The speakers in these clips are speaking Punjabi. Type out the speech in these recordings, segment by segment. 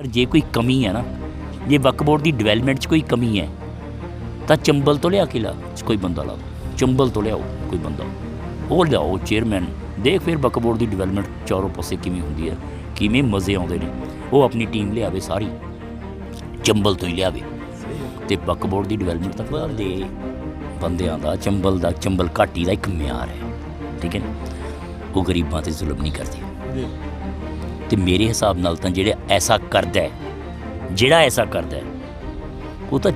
ਯਾਰ ਜੇ ਕੋਈ ਕਮੀ ਹੈ ਨਾ, ਜੇ ਵਕਫ ਬੋਰਡ ਦੀ ਡਿਵੈਲਪਮੈਂਟ 'ਚ ਕੋਈ ਕਮੀ ਹੈ ਤਾਂ ਚੰਬਲ ਤੋਂ ਲਿਆ ਕੇ ਲਾ ਕੋਈ ਬੰਦਾ ਲਾਓ, ਚੰਬਲ ਤੋਂ ਲਿਆਓ ਕੋਈ ਬੰਦਾ, ਉਹ ਲਿਆਓ ਚੇਅਰਮੈਨ, ਦੇਖ ਫਿਰ ਵਕਫ ਬੋਰਡ ਦੀ ਡਿਵੈਲਪਮੈਂਟ ਚਾਰੋਂ ਪਾਸੇ ਕਿਵੇਂ ਹੁੰਦੀ ਹੈ, ਕਿਵੇਂ ਮਜ਼ੇ ਆਉਂਦੇ ਨੇ। ਉਹ ਆਪਣੀ ਟੀਮ ਲਿਆਵੇ ਸਾਰੀ, ਚੰਬਲ ਤੋਂ ਹੀ ਲਿਆਵੇ, ਅਤੇ ਵਕਫ ਬੋਰਡ ਦੀ ਡਿਵੈਲਪਮੈਂਟ ਤਾਂ ਬਾਹਰ ਦੇ ਬੰਦਿਆਂ ਦਾ ਚੰਬਲ ਘਾਟੀ ਦਾ ਇੱਕ ਮਿਆਰ ਹੈ, ਠੀਕ ਹੈ ਨਾ। ਉਹ ਗਰੀਬਾਂ 'ਤੇ ਜ਼ੁਲਮ ਨਹੀਂ ਕਰਦੇ। ਅਤੇ ਮੇਰੇ ਹਿਸਾਬ ਨਾਲ ਤਾਂ ਜਿਹੜਾ ਐਸਾ ਕਰਦਾ ਉਹ ਤਾਂ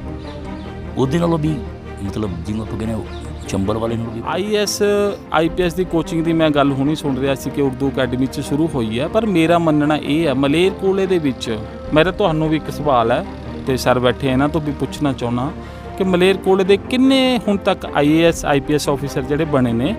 ਉਹਦੇ ਨਾਲੋਂ ਵੀ ਮਤਲਬ ਜਿਹਨੂੰ ਆਪਾਂ ਕਹਿੰਦੇ ਚੰਬਲ ਵਾਲੇ ਨੂੰ ਵੀ। IAS IPS ਦੀ ਕੋਚਿੰਗ ਦੀ ਮੈਂ ਗੱਲ ਹੁਣੀ ਸੁਣ ਰਿਹਾ ਸੀ ਕਿ ਉਰਦੂ ਅਕੈਡਮੀ 'ਚ ਸ਼ੁਰੂ ਹੋਈ ਹੈ, ਪਰ ਮੇਰਾ ਮੰਨਣਾ ਇਹ ਹੈ ਮਲੇਰਕੋਟਲੇ ਦੇ ਵਿੱਚ, ਮੇਰਾ ਤੁਹਾਨੂੰ ਵੀ ਇੱਕ ਸਵਾਲ ਹੈ ਅਤੇ ਸਰ ਬੈਠੇ ਇਹਨਾਂ ਤੋਂ ਵੀ ਪੁੱਛਣਾ ਚਾਹੁੰਦਾ ਕਿ ਮਲੇਰਕੋਟਲੇ ਦੇ ਕਿੰਨੇ ਹੁਣ ਤੱਕ IAS IPS ਆਫਿਸਰ ਜਿਹੜੇ ਬਣੇ ਨੇ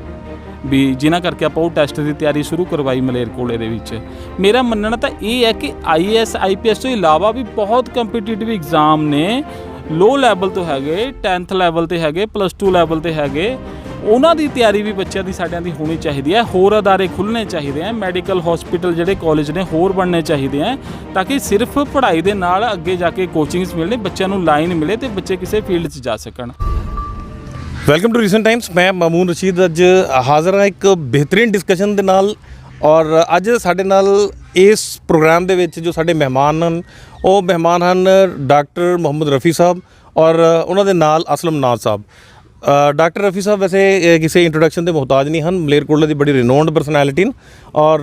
ਵੀ ਜਿਨ੍ਹਾਂ ਕਰਕੇ ਆਪਾਂ ਉਹ ਟੈਸਟ ਦੀ ਤਿਆਰੀ ਸ਼ੁਰੂ ਕਰਵਾਈ ਮਲੇਰਕੋਟਲੇ ਦੇ ਵਿੱਚ। ਮੇਰਾ ਮੰਨਣਾ ਤਾਂ ਇਹ ਹੈ ਕਿ IAS IPS ਤੋਂ ਇਲਾਵਾ ਵੀ ਬਹੁਤ ਕੰਪੀਟੀਟਿਵ ਐਗਜ਼ਾਮ ਨੇ, ਲੋ ਲੈਵਲ ਤੋਂ ਹੈਗੇ, 10th ਲੈਵਲ 'ਤੇ ਹੈਗੇ, +2 ਲੈਵਲ 'ਤੇ ਹੈਗੇ, ਉਹਨਾਂ ਦੀ ਤਿਆਰੀ ਵੀ ਬੱਚਿਆਂ ਦੀ ਸਾਡਿਆਂ ਦੀ ਹੋਣੀ ਚਾਹੀਦੀ ਹੈ। ਹੋਰ ਅਦਾਰੇ ਖੁੱਲ੍ਹਣੇ ਚਾਹੀਦੇ ਹੈ, ਮੈਡੀਕਲ ਹੌਸਪੀਟਲ ਜਿਹੜੇ ਕਾਲਜ ਨੇ ਹੋਰ ਬਣਨੇ ਚਾਹੀਦੇ ਹੈ, ਤਾਂ ਕਿ ਸਿਰਫ ਪੜ੍ਹਾਈ ਦੇ ਨਾਲ ਅੱਗੇ ਜਾ ਕੇ ਕੋਚਿੰਗਸ ਮਿਲਣ, ਬੱਚਿਆਂ ਨੂੰ ਲਾਈਨ ਮਿਲੇ ਅਤੇ ਬੱਚੇ ਕਿਸੇ ਫੀਲਡ 'ਚ ਜਾ ਸਕਣ। Welcome to recent times. ਮੈਂ ਮਾਮੂਨ ਰਸ਼ੀਦ ਅੱਜ ਹਾਜ਼ਰ ਹਾਂ ਇੱਕ ਬਿਹਤਰੀਨ ਡਿਸਕਸ਼ਨ ਦੇ ਨਾਲ, ਔਰ ਅੱਜ ਸਾਡੇ ਨਾਲ ਇਸ ਪ੍ਰੋਗਰਾਮ ਦੇ ਵਿੱਚ ਜੋ ਸਾਡੇ ਮਹਿਮਾਨ ਹਨ ਉਹ ਮਹਿਮਾਨ ਹਨ ਡਾਕਟਰ ਮੁਹੰਮਦ ਰਫੀ ਸਾਹਿਬ ਔਰ ਉਹਨਾਂ ਦੇ ਨਾਲ ਅਸਲਮ ਨਾਜ਼ ਸਾਹਿਬ। ਡਾਕਟਰ ਰਫੀ ਸਾਹਿਬ ਵੈਸੇ ਕਿਸੇ ਇੰਟਰੋਡਕਸ਼ਨ ਦੇ ਮੁਹਤਾਜ ਨਹੀਂ ਹਨ, ਮਲੇਰਕੋਟਲੇ ਦੀ ਬੜੀ ਰਿਨੋਨਡ ਪਰਸਨੈਲਿਟੀ ਨੇ। ਔਰ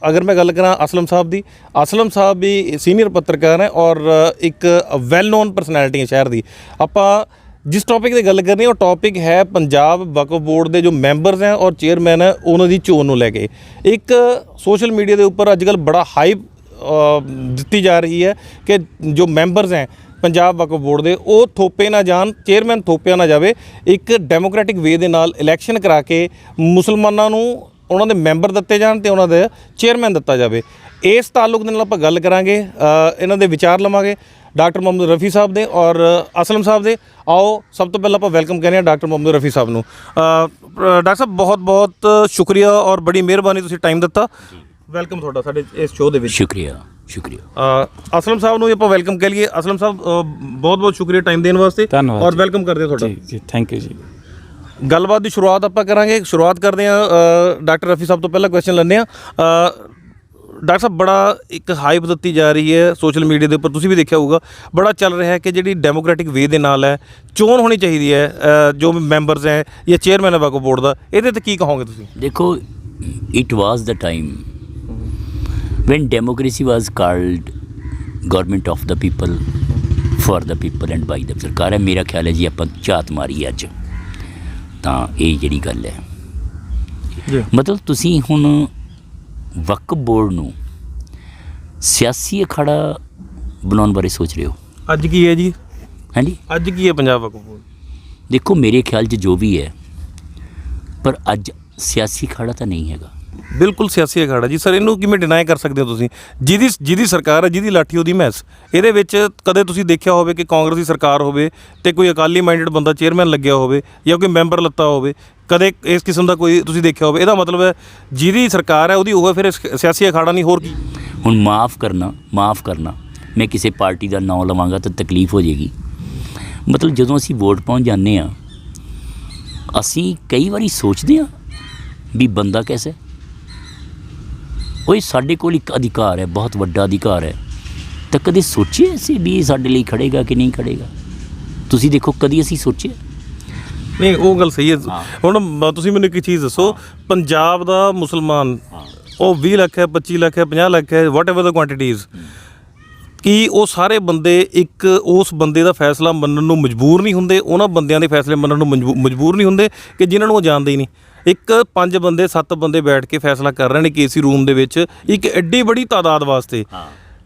ਅਗਰ ਮੈਂ ਗੱਲ ਕਰਾਂ ਅਸਲਮ ਸਾਹਿਬ ਦੀ, ਅਸਲਮ ਸਾਹਿਬ ਵੀ ਸੀਨੀਅਰ ਪੱਤਰਕਾਰ ਹੈ ਔਰ ਇੱਕ ਵੈਲ ਨੋਨ ਪਰਸਨੈਲਿਟੀ ਹੈ ਸ਼ਹਿਰ ਦੀ। ਆਪਾਂ ਜਿਸ ਟੌਪਿਕ ਦੀ ਗੱਲ ਕਰਨੀ ਉਹ ਟੌਪਿਕ ਹੈ ਪੰਜਾਬ ਵਕਫ ਬੋਰਡ ਦੇ ਜੋ ਮੈਂਬਰਸ ਹੈ ਔਰ ਚੇਅਰਮੈਨ ਹੈ ਉਹਨਾਂ ਦੀ ਚੋਣ ਨੂੰ ਲੈ ਕੇ। ਇੱਕ ਸੋਸ਼ਲ ਮੀਡੀਆ ਦੇ ਉੱਪਰ ਅੱਜ ਕੱਲ੍ਹ ਬੜਾ ਹਾਈਪ ਦਿੱਤੀ ਜਾ ਰਹੀ ਹੈ ਕਿ ਜੋ ਮੈਂਬਰਸ ਹੈ ਪੰਜਾਬ ਵਕਫ ਬੋਰਡ ਦੇ ਉਹ ਥੋਪੇ ਨਾ ਜਾਣ, ਚੇਅਰਮੈਨ ਥੋਪਿਆ ਨਾ ਜਾਵੇ, ਇੱਕ ਡੈਮੋਕ੍ਰੈਟਿਕ ਵੇ ਦੇ ਨਾਲ ਇਲੈਕਸ਼ਨ ਕਰਾ ਕੇ ਮੁਸਲਮਾਨਾਂ ਨੂੰ ਉਹਨਾਂ ਦੇ ਮੈਂਬਰ ਦਿੱਤੇ ਜਾਣ ਅਤੇ ਉਹਨਾਂ ਦੇ ਚੇਅਰਮੈਨ ਦਿੱਤਾ ਜਾਵੇ। ਇਸ ਤਾਲੁਕ ਦੇ ਨਾਲ ਆਪਾਂ ਗੱਲ ਕਰਾਂਗੇ, ਇਹਨਾਂ ਦੇ ਵਿਚਾਰ ਲਵਾਂਗੇ ਡਾਕਟਰ ਮੁਹੰਮਦ ਰਫੀ ਸਾਹਿਬ ਦੇ ਔਰ ਅਸਲਮ ਸਾਹਿਬ ਦੇ। ਆਓ ਸਭ ਤੋਂ ਪਹਿਲਾਂ ਆਪਾਂ ਵੈਲਕਮ ਕਹਿੰਦੇ ਹਾਂ ਡਾਕਟਰ ਮੁਹੰਮਦ ਰਫੀ ਸਾਹਿਬ ਨੂੰ। ਡਾਕਟਰ ਸਾਹਿਬ ਬਹੁਤ ਬਹੁਤ ਸ਼ੁਕਰੀਆ ਔਰ ਬੜੀ ਮਿਹਰਬਾਨੀ, ਤੁਸੀਂ ਟਾਈਮ ਦਿੱਤਾ। ਵੈਲਕਮ ਤੁਹਾਡਾ ਸਾਡੇ ਇਸ ਸ਼ੋਅ ਦੇ ਵਿੱਚ। ਸ਼ੁਕਰੀਆ। ਅਸਲਮ ਸਾਹਿਬ ਨੂੰ ਵੀ ਆਪਾਂ ਵੈਲਕਮ ਕਹਿ ਲਈਏ। ਅਸਲਮ ਸਾਹਿਬ ਬਹੁਤ ਬਹੁਤ ਸ਼ੁਕਰੀਆ ਟਾਈਮ ਦੇਣ ਵਾਸਤੇ, ਧੰਨਵਾਦ ਔਰ ਵੈਲਕਮ ਕਰਦੇ ਹਾਂ ਤੁਹਾਡਾ। ਜੀ ਥੈਂਕ ਯੂ ਜੀ। ਗੱਲਬਾਤ ਦੀ ਸ਼ੁਰੂਆਤ ਆਪਾਂ ਕਰਾਂਗੇ, ਸ਼ੁਰੂਆਤ ਕਰਦੇ ਹਾਂ ਡਾਕਟਰ ਰਫੀ ਸਾਹਿਬ ਤੋਂ। ਪਹਿਲਾਂ ਕੁਐਸਚਨ ਲੈਂਦੇ ਹਾਂ। ਡਾਕਟਰ ਸਾਹਿਬ ਬੜਾ ਇੱਕ ਹਾਈਪ ਦਿੱਤੀ ਜਾ ਰਹੀ ਹੈ ਸੋਸ਼ਲ ਮੀਡੀਆ ਦੇ ਉੱਪਰ, ਤੁਸੀਂ ਵੀ ਦੇਖਿਆ ਹੋਊਗਾ, ਬੜਾ ਚੱਲ ਰਿਹਾ ਹੈ ਕਿ ਜਿਹੜੀ ਡੈਮੋਕ੍ਰੈਟਿਕ ਵੇ ਦੇ ਨਾਲ ਹੈ ਚੋਣ ਹੋਣੀ ਚਾਹੀਦੀ ਹੈ ਜੋ ਮੈਂਬਰਸ ਹੈ ਜਾਂ ਚੇਅਰਮੈਨ ਹੈ ਵਕਫ ਬੋਰਡ ਦਾ, ਇਹਦੇ 'ਤੇ ਕੀ ਕਹੋਗੇ ਤੁਸੀਂ? ਦੇਖੋ, it was the time when democracy was called government of the people for the people and by the ਸਰਕਾਰ ਹੈ। ਮੇਰਾ ਖਿਆਲ ਹੈ ਜੀ ਆਪਾਂ ਝਾਤ ਮਾਰੀ ਅੱਜ ਤਾਂ ਇਹ ਜਿਹੜੀ ਗੱਲ ਹੈ ਜੀ, ਮਤਲਬ ਤੁਸੀਂ ਹੁਣ ਵਕਫ ਬੋਰਡ ਨੂੰ ਸਿਆਸੀ ਅਖਾੜਾ ਬਣਾਉਣ ਬਾਰੇ ਸੋਚ ਰਹੇ ਹੋ। ਅੱਜ ਕੀ ਹੈ ਜੀ? ਹਾਂਜੀ, ਅੱਜ ਕੀ ਹੈ ਪੰਜਾਬ ਵਕਫ ਬੋਰਡ? ਦੇਖੋ ਮੇਰੇ ਖਿਆਲ 'ਚ ਜੋ ਵੀ ਹੈ, ਪਰ ਅੱਜ ਸਿਆਸੀ ਅਖਾੜਾ ਤਾਂ ਨਹੀਂ ਹੈਗਾ। ਬਿਲਕੁਲ ਸਿਆਸੀ ਅਖਾੜਾ ਜੀ ਸਰ, ਇਹਨੂੰ ਕਿਵੇਂ ਡਿਨਾਈ ਕਰ ਸਕਦੇ ਹੋ ਤੁਸੀਂ? ਜਿਹਦੀ ਸਰਕਾਰ ਹੈ, ਜਿਹਦੀ ਲਾਠੀ ਉਹਦੀ ਮੈਸ। ਇਹਦੇ ਵਿੱਚ ਕਦੇ ਤੁਸੀਂ ਦੇਖਿਆ ਹੋਵੇ ਕਿ ਕਾਂਗਰਸ ਦੀ ਸਰਕਾਰ ਹੋਵੇ ਅਤੇ ਕੋਈ ਅਕਾਲੀ ਮਾਈਂਡਡ ਬੰਦਾ ਚੇਅਰਮੈਨ ਲੱਗਿਆ ਹੋਵੇ ਜਾਂ ਕੋਈ ਮੈਂਬਰ ਲੱਤਾ ਹੋਵੇ, ਕਦੇ ਇਸ ਕਿਸਮ ਦਾ ਕੋਈ ਤੁਸੀਂ ਦੇਖਿਆ ਹੋਵੇ? ਇਹਦਾ ਮਤਲਬ ਹੈ ਜਿਹਦੀ ਸਰਕਾਰ ਹੈ ਉਹਦੀ ਉਹ ਫਿਰ ਸਿਆਸੀ ਅਖਾੜਾ ਨਹੀਂ, ਹੋਰ ਕੀ? ਹੁਣ ਮਾफ़ ਕਰਨਾ ਮੈਂ ਕਿਸੇ ਪਾਰਟੀ ਦਾ ਨਾਂ ਲਵਾਂਗਾ ਤਾਂ ਤਕਲੀਫ ਹੋ ਜਾਏਗੀ। ਮਤਲਬ ਜਦੋਂ ਅਸੀਂ ਵੋਟ ਪਾਉਣ ਜਾਂਦੇ ਹਾਂ, ਅਸੀਂ ਕਈ ਵਾਰੀ ਸੋਚਦੇ ਹਾਂ ਵੀ ਬੰਦਾ ਕੈਸਾ, ਉਹ ਸਾਡੇ ਕੋਲ ਇੱਕ ਅਧਿਕਾਰ ਹੈ, ਬਹੁਤ ਵੱਡਾ ਅਧਿਕਾਰ ਹੈ, ਤਾਂ ਕਦੇ ਸੋਚਿਆ ਅਸੀਂ ਵੀ ਸਾਡੇ ਲਈ ਖੜੇਗਾ ਕਿ ਨਹੀਂ ਖੜੇਗਾ? ਤੁਸੀਂ ਦੇਖੋ, ਕਦੀ ਅਸੀਂ ਸੋਚਿਆ ਨਹੀਂ। ਉਹ ਗੱਲ ਸਹੀ ਹੈ। ਹੁਣ ਤੁਸੀਂ ਮੈਨੂੰ ਇੱਕ ਚੀਜ਼ ਦੱਸੋ, ਪੰਜਾਬ ਦਾ ਮੁਸਲਮਾਨ ਉਹ 20 ਲੱਖ ਹੈ, 25 ਲੱਖ ਹੈ, 50 ਲੱਖ ਹੈ, ਵਾਟ ਐਵਰ ਦਾ ਕੁਆਂਟੀਟੀਜ਼, ਕੀ ਉਹ ਸਾਰੇ ਬੰਦੇ ਇੱਕ ਉਸ ਬੰਦੇ ਦਾ ਫੈਸਲਾ ਮੰਨਣ ਨੂੰ ਮਜਬੂਰ ਨਹੀਂ ਹੁੰਦੇ? ਉਹਨਾਂ ਬੰਦਿਆਂ ਦੇ ਫੈਸਲੇ ਮੰਨਣ ਨੂੰ ਮਜਬੂਰ ਨਹੀਂ ਹੁੰਦੇ ਕਿ ਜਿਨ੍ਹਾਂ ਨੂੰ ਉਹ ਜਾਣਦੇ ਹੀ ਨਹੀਂ? ਇੱਕ 5 ਬੰਦੇ 7 ਬੰਦੇ ਬੈਠ ਕੇ ਫੈਸਲਾ ਕਰ ਰਹੇ ਨੇ ਕੇਸੀ ਰੂਮ ਦੇ ਵਿੱਚ ਇੱਕ ਐਡੀ ਬੜੀ ਤਾਦਾਦ ਵਾਸਤੇ,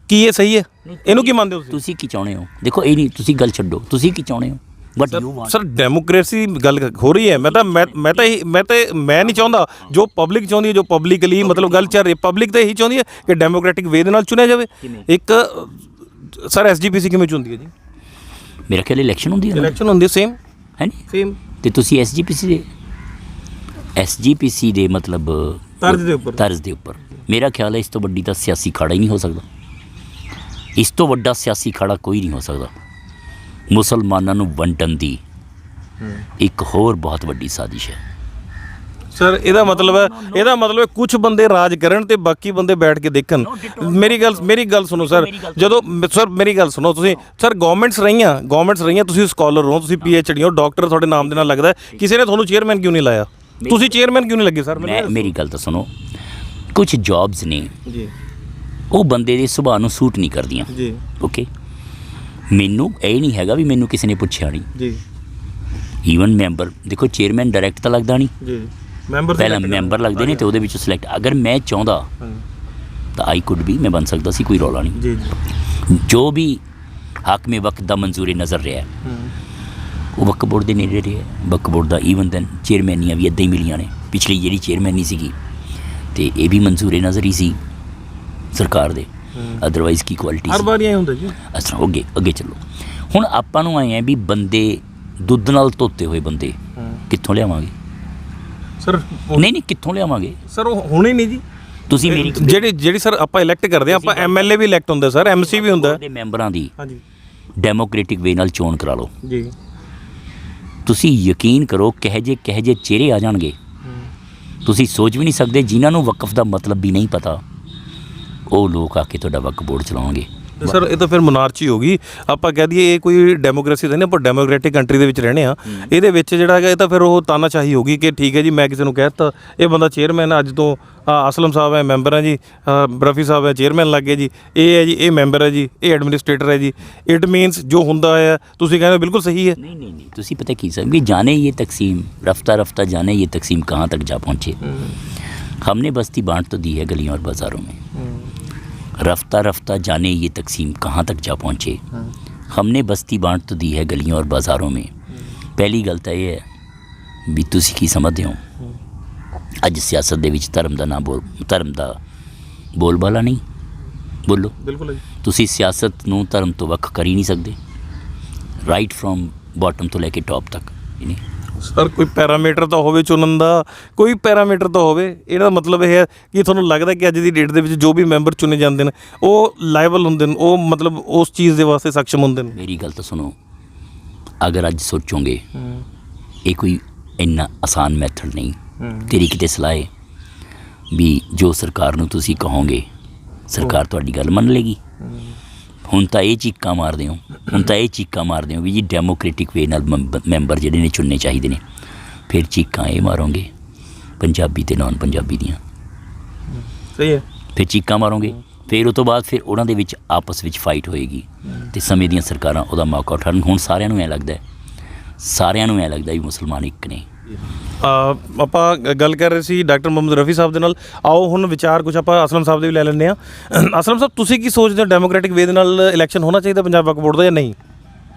ਕੀ ਇਹ ਸਹੀ ਹੈ? ਇਹਨੂੰ ਕੀ ਮੰਨਦੇ ਹੋ ਤੁਸੀਂ? ਕੀ ਚਾਹੁੰਦੇ ਹੋ? ਦੇਖੋ, ਇਹ ਨਹੀਂ, ਤੁਸੀਂ ਗੱਲ ਛੱਡੋ, ਤੁਸੀਂ ਕੀ ਚਾਹੁੰਦੇ ਹੋ? ਵਟ ਯੂ ਵਾਂਟ? ਸਰ ਡੈਮੋਕ੍ਰੇਸੀ ਗੱਲ ਹੋ ਰਹੀ ਹੈ। ਮੈਂ ਨਹੀਂ ਚਾਹੁੰਦਾ ਜੋ ਪਬਲਿਕ ਚਾਹੁੰਦੀ ਹੈ, ਜੋ ਪਬਲਿਕਲੀ ਮਤਲਬ ਗੱਲ ਚੱਲ ਰਹੀ, ਪਬਲਿਕ ਤਾਂ ਇਹੀ ਚਾਹੁੰਦੀ ਹੈ ਕਿ ਡੈਮੋਕ੍ਰੈਟਿਕ ਵੇ ਦੇ ਨਾਲ ਚੁਣਿਆ ਜਾਵੇ। ਇੱਕ ਸਰ SGPC ਕਿਵੇਂ ਚੁਣਦੀ ਹੈ ਜੀ? ਮੇਰਾ ਖਿਆਲ ਇਲੈਕਸ਼ਨ ਹੁੰਦੀ ਹੈ ਸੇਮ ਹੈ ਜੀ ਸੇਮ। ਅਤੇ ਤੁਸੀਂ SGPC ਦੇ ਮਤਲਬ ਤਰਜ਼ ਦੇ ਉੱਪਰ ਮੇਰਾ ਖਿਆਲ ਹੈ ਇਸ ਤੋਂ ਵੱਡੀ ਤਾਂ ਸਿਆਸੀ ਅਖਾੜਾ ਹੀ ਨਹੀਂ ਹੋ ਸਕਦਾ। ਇਸ ਤੋਂ ਵੱਡਾ ਸਿਆਸੀ ਖੜਾ ਕੋਈ ਨਹੀਂ ਹੋ ਸਕਦਾ। ਮੁਸਲਮਾਨਾਂ ਨੂੰ ਵੰਡਣ ਦੀ ਇੱਕ ਹੋਰ ਬਹੁਤ ਵੱਡੀ ਸਾਜ਼ਿਸ਼ ਹੈ। ਸਰ ਇਹਦਾ ਮਤਲਬ ਹੈ ਕੁਝ ਬੰਦੇ ਰਾਜ ਕਰਨ ਤੇ ਬਾਕੀ ਬੰਦੇ ਬੈਠ ਕੇ ਦੇਖਣ। ਮੇਰੀ ਗੱਲ ਸੁਣੋ ਸਰ, ਜਦੋਂ ਸਰ ਮੇਰੀ ਗੱਲ ਸੁਣੋ, ਤੁਸੀਂ ਸਰ ਗਵਰਨਮੈਂਟਸ ਰਹੀਆਂ, ਤੁਸੀਂ ਸਕਾਲਰ ਹੋ, ਤੁਸੀਂ PhD ਹੋ, ਡਾਕਟਰ ਤੁਹਾਡੇ ਨਾਮ ਦੇ ਨਾਲ ਲੱਗਦਾ, ਕਿਸੇ ਨੇ ਤੁਹਾਨੂੰ ਚੇਅਰਮੈਨ ਕਿਉਂ ਨਹੀਂ ਲਾਇਆ? ਤੁਸੀਂ ਚੇਅਰਮੈਨ ਕਿਉਂ ਨਹੀਂ ਲੱਗੇ ਸਰ? ਮੇਰੀ ਗੱਲ ਤਾਂ ਸੁਣੋ, ਕੁਝ ਜੌਬਸ ਨੇ ਜੀ ਉਹ ਬੰਦੇ ਦੇ ਸੁਭਾਅ ਨੂੰ ਸੂਟ ਨਹੀਂ ਕਰਦੀਆਂ ਜੀ ਓਕੇ। ਮੈਨੂੰ ਇਹ ਨਹੀਂ ਹੈਗਾ ਵੀ ਮੈਨੂੰ ਕਿਸੇ ਨੇ ਪੁੱਛਿਆ ਨਹੀਂ ਜੀ ਈਵਨ ਮੈਂਬਰ ਦੇਖੋ, ਚੇਅਰਮੈਨ ਡਾਇਰੈਕਟ ਤਾਂ ਲੱਗਦਾ ਨਹੀਂ, ਜੀ ਮੈਂਬਰ ਪਹਿਲਾਂ ਮੈਂਬਰ ਲੱਗਦੇ ਨੇ ਤੇ ਉਹਦੇ ਵਿੱਚੋਂ ਸਿਲੈਕਟ। ਅਗਰ ਮੈਂ ਚਾਹੁੰਦਾ ਤਾਂ ਆਈ ਕੁਡ ਬੀ, ਮੈਂ ਬਣ ਸਕਦਾ ਸੀ, ਕੋਈ ਰੌਲਾ ਨਹੀਂ। ਜੀ ਜੋ ਵੀ ਹਾਕਮੇ ਵਕਤ ਦਾ ਮਨਜ਼ੂਰ ਨਜ਼ਰ ਰਿਹਾ ਉਹ ਵਕਫ ਬੋਰਡ ਦੇ ਨੇੜੇ ਰਿਹਾ। ਵਕਫ ਬੋਰਡ ਦਾ ਈਵਨ ਦੈਨ ਚੇਅਰਮੈਨੀਆਂ ਵੀ ਇੱਦਾਂ ਹੀ ਮਿਲੀਆਂ ਨੇ। ਪਿਛਲੀ ਜਿਹੜੀ ਚੇਅਰਮੈਨੀ ਸੀਗੀ ਤੇ ਇਹ ਵੀ ਮਨਜ਼ੂਰ ਨਜ਼ਰ ਹੀ ਸੀ ਸਰਕਾਰ ਦੇ, ਅਦਰਵਾਈਜ਼ ਕੀ ਕੁਆਲਿਟੀ ਹਰ ਵਾਰ ਇਹ ਹੁੰਦਾ ਜੀ। ਇਸ ਤਰ੍ਹਾਂ ਅੱਗੇ ਚੱਲੋ। ਹੁਣ ਆਪਾਂ ਨੂੰ ਆਏ ਆ ਵੀ ਬੰਦੇ ਦੁੱਧ ਨਾਲ ਧੋਤੇ ਹੋਏ ਬੰਦੇ ਕਿੱਥੋਂ ਲਿਆਵਾਂਗੇ ਸਰ? ਨਹੀਂ ਕਿੱਥੋਂ ਲਿਆਵਾਂਗੇ ਸਰ ਉਹ ਹੋਣੇ ਨਹੀਂ ਜੀ। ਤੁਸੀਂ ਮੇਰੀ ਜਿਹੜੀ ਸਰ ਆਪਾਂ ਇਲੈਕਟ ਕਰਦੇ ਆ, ਆਪਾਂ MLA ਵੀ ਇਲੈਕਟ ਹੁੰਦਾ ਸਰ, MC ਵੀ ਹੁੰਦਾ ਦੇ ਮੈਂਬਰਾਂ ਦੀ ਹਾਂਜੀ ਡੈਮੋਕ੍ਰੈਟਿਕ ਵੇ ਨਾਲ ਚੋਣ ਕਰਾ ਲਓ ਜੀ। ਤੁਸੀਂ ਯਕੀਨ ਕਰੋ ਕਹੇ ਜੇ ਚਿਹਰੇ ਆ ਜਾਣਗੇ ਤੁਸੀਂ ਸੋਚ ਵੀ ਨਹੀਂ ਸਕਦੇ। ਜਿਨ੍ਹਾਂ ਨੂੰ ਵਕਫ ਦਾ ਮਤਲਬ ਵੀ ਨਹੀਂ ਪਤਾ ਉਹ ਲੋਕ ਆ ਕੇ ਤੁਹਾਡਾ ਵਕਫ ਬੋਰਡ ਚਲਾਉਣਗੇ। ਸਰ ਇਹ ਤਾਂ ਫਿਰ ਮੋਨਾਰਚੀ ਹੋ ਗਈ। ਆਪਾਂ ਕਹਿ ਦਈਏ ਇਹ ਕੋਈ ਡੈਮੋਕ੍ਰੇਸੀ ਤਾਂ ਨਹੀਂ, ਆਪਾਂ ਡੈਮੋਕ੍ਰੈਟਿਕ ਕੰਟਰੀ ਦੇ ਵਿੱਚ ਰਹਿੰਦੇ ਆ। ਇਹਦੇ ਵਿੱਚ ਜਿਹੜਾ ਹੈਗਾ ਇਹ ਤਾਂ ਫਿਰ ਉਹ ਤਾਨਾਸ਼ਾਹੀ ਹੋ ਗਈ ਕਿ ਠੀਕ ਹੈ ਜੀ, ਮੈਂ ਕਿਸੇ ਨੂੰ ਕਹਿ ਦਿੱਤਾ ਇਹ ਬੰਦਾ ਚੇਅਰਮੈਨ, ਅੱਜ ਤੋਂ ਅਸਲਮ ਸਾਹਿਬ ਹੈ ਮੈਂਬਰ ਹੈ ਜੀ, ਰਫੀ ਸਾਹਿਬ ਹੈ ਚੇਅਰਮੈਨ ਲੱਗ ਗਏ ਜੀ, ਇਹ ਹੈ ਜੀ, ਇਹ ਮੈਂਬਰ ਹੈ ਜੀ, ਇਹ ਐਡਮਿਨਿਸਟ੍ਰੇਟਰ ਹੈ ਜੀ। ਇਟ ਮੀਨਸ ਜੋ ਹੁੰਦਾ ਹੈ ਤੁਸੀਂ ਕਹਿੰਦੇ ਬਿਲਕੁਲ ਸਹੀ ਹੈ। नहीं ਤੁਸੀਂ पता की सर, जाने ये तकसीम रफ्ता रफ्ता जाने ये तकसीम कहाँ तक जा पहुँचे। हमने बस्ती बांट तो दी है गलियों और बाज़ारों में, रफ्ता रफ्ता जाने ये तकसीम कहाँ तक जा पहुँचे। हमने बस्ती बांट तो दी है गलियों और बाज़ारों में। पहली गल तो ये है भी तुसी की समझते हो ਅੱਜ ਸਿਆਸਤ ਦੇ ਵਿੱਚ ਧਰਮ ਦਾ ਬੋਲਬਾਲਾ ਨਹੀਂ। ਬੋਲੋ ਬਿਲਕੁਲ ਜੀ। ਤੁਸੀਂ ਸਿਆਸਤ ਨੂੰ ਧਰਮ ਤੋਂ ਵੱਖ ਕਰ ਹੀ ਨਹੀਂ ਸਕਦੇ, ਰਾਈਟ ਫਰੋਮ ਬਾਟਮ ਤੋਂ ਲੈ ਕੇ ਟੌਪ ਤੱਕ। ਸਰ ਕੋਈ ਪੈਰਾਮੀਟਰ ਤਾਂ ਹੋਵੇ ਚੁਣਨ ਦਾ, ਕੋਈ ਪੈਰਾਮੀਟਰ ਤਾਂ ਹੋਵੇ। ਇਹਦਾ ਮਤਲਬ ਇਹ ਹੈ ਕਿ ਤੁਹਾਨੂੰ ਲੱਗਦਾ ਕਿ ਅੱਜ ਦੀ ਡੇਟ ਦੇ ਵਿੱਚ ਜੋ ਵੀ ਮੈਂਬਰ ਚੁਣੇ ਜਾਂਦੇ ਨੇ ਉਹ ਲਾਇਬਲ ਹੁੰਦੇ ਨੇ, ਉਹ ਮਤਲਬ ਉਸ ਚੀਜ਼ ਦੇ ਵਾਸਤੇ ਸક્ષਮ ਹੁੰਦੇ ਨੇ। ਮੇਰੀ ਗੱਲ ਤਾਂ ਸੁਣੋ, ਅਗਰ ਅੱਜ ਸੋਚੋਗੇ ਇਹ ਕੋਈ ਇੰਨਾ ਆਸਾਨ ਮੈਥਡ ਨਹੀਂ। ਤੇਰੀ ਕਿਤੇ ਸਲਾਹ ਹੈ ਵੀ ਜੋ ਸਰਕਾਰ ਨੂੰ ਤੁਸੀਂ ਕਹੋਗੇ ਸਰਕਾਰ ਤੁਹਾਡੀ ਗੱਲ ਮੰਨ ਲੇਗੀ। ਹੁਣ ਤਾਂ ਇਹ ਚੀਕਾਂ ਮਾਰਦੇ ਹੋ ਵੀ ਜੀ ਡੈਮੋਕ੍ਰੈਟਿਕ ਵੇ ਨਾਲ ਮੈਂਬਰ ਜਿਹੜੇ ਨੇ ਚੁਣਨੇ ਚਾਹੀਦੇ ਨੇ। ਫਿਰ ਚੀਕਾਂ ਇਹ ਮਾਰੋਗੇ ਪੰਜਾਬੀ ਤੇ ਨਾਨ ਪੰਜਾਬੀ ਦੀਆਂ, ਸਹੀ ਹੈ। ਫਿਰ ਚੀਕਾਂ ਮਾਰੋਗੇ, ਫਿਰ ਉਹ ਤੋਂ ਬਾਅਦ ਫਿਰ ਉਹਨਾਂ ਦੇ ਵਿੱਚ ਆਪਸ ਵਿੱਚ ਫਾਈਟ ਹੋਏਗੀ ਤੇ ਸਮੇਂ ਦੀਆਂ ਸਰਕਾਰਾਂ ਉਹਦਾ ਮੌਕਾ ਉਠਾਉਣ। ਹੁਣ ਸਾਰਿਆਂ ਨੂੰ ਐਂ ਲੱਗਦਾ ਵੀ ਮੁਸਲਮਾਨ ਇੱਕ ਨੇ। ਆਪਾਂ ਗੱਲ ਕਰ ਰਹੇ ਸੀ ਡਾਕਟਰ ਮੁਹੰਮਦ ਰਫੀ ਸਾਹਿਬ ਦੇ ਨਾਲ। ਆਓ ਹੁਣ ਵਿਚਾਰ ਕੁਝ ਆਪਾਂ ਅਸਲਮ ਸਾਹਿਬ ਦੇ ਵੀ ਲੈ ਲੈਂਦੇ ਹਾਂ। ਅਸਲਮ ਸਾਹਿਬ ਤੁਸੀਂ ਕੀ ਸੋਚਦੇ ਹੋ, ਡੈਮੋਕ੍ਰੈਟਿਕ ਵੇ ਦੇ ਨਾਲ ਇਲੈਕਸ਼ਨ ਹੋਣਾ ਚਾਹੀਦਾ ਪੰਜਾਬ ਵਕਫ ਬੋਰਡ ਦਾ ਜਾਂ ਨਹੀਂ?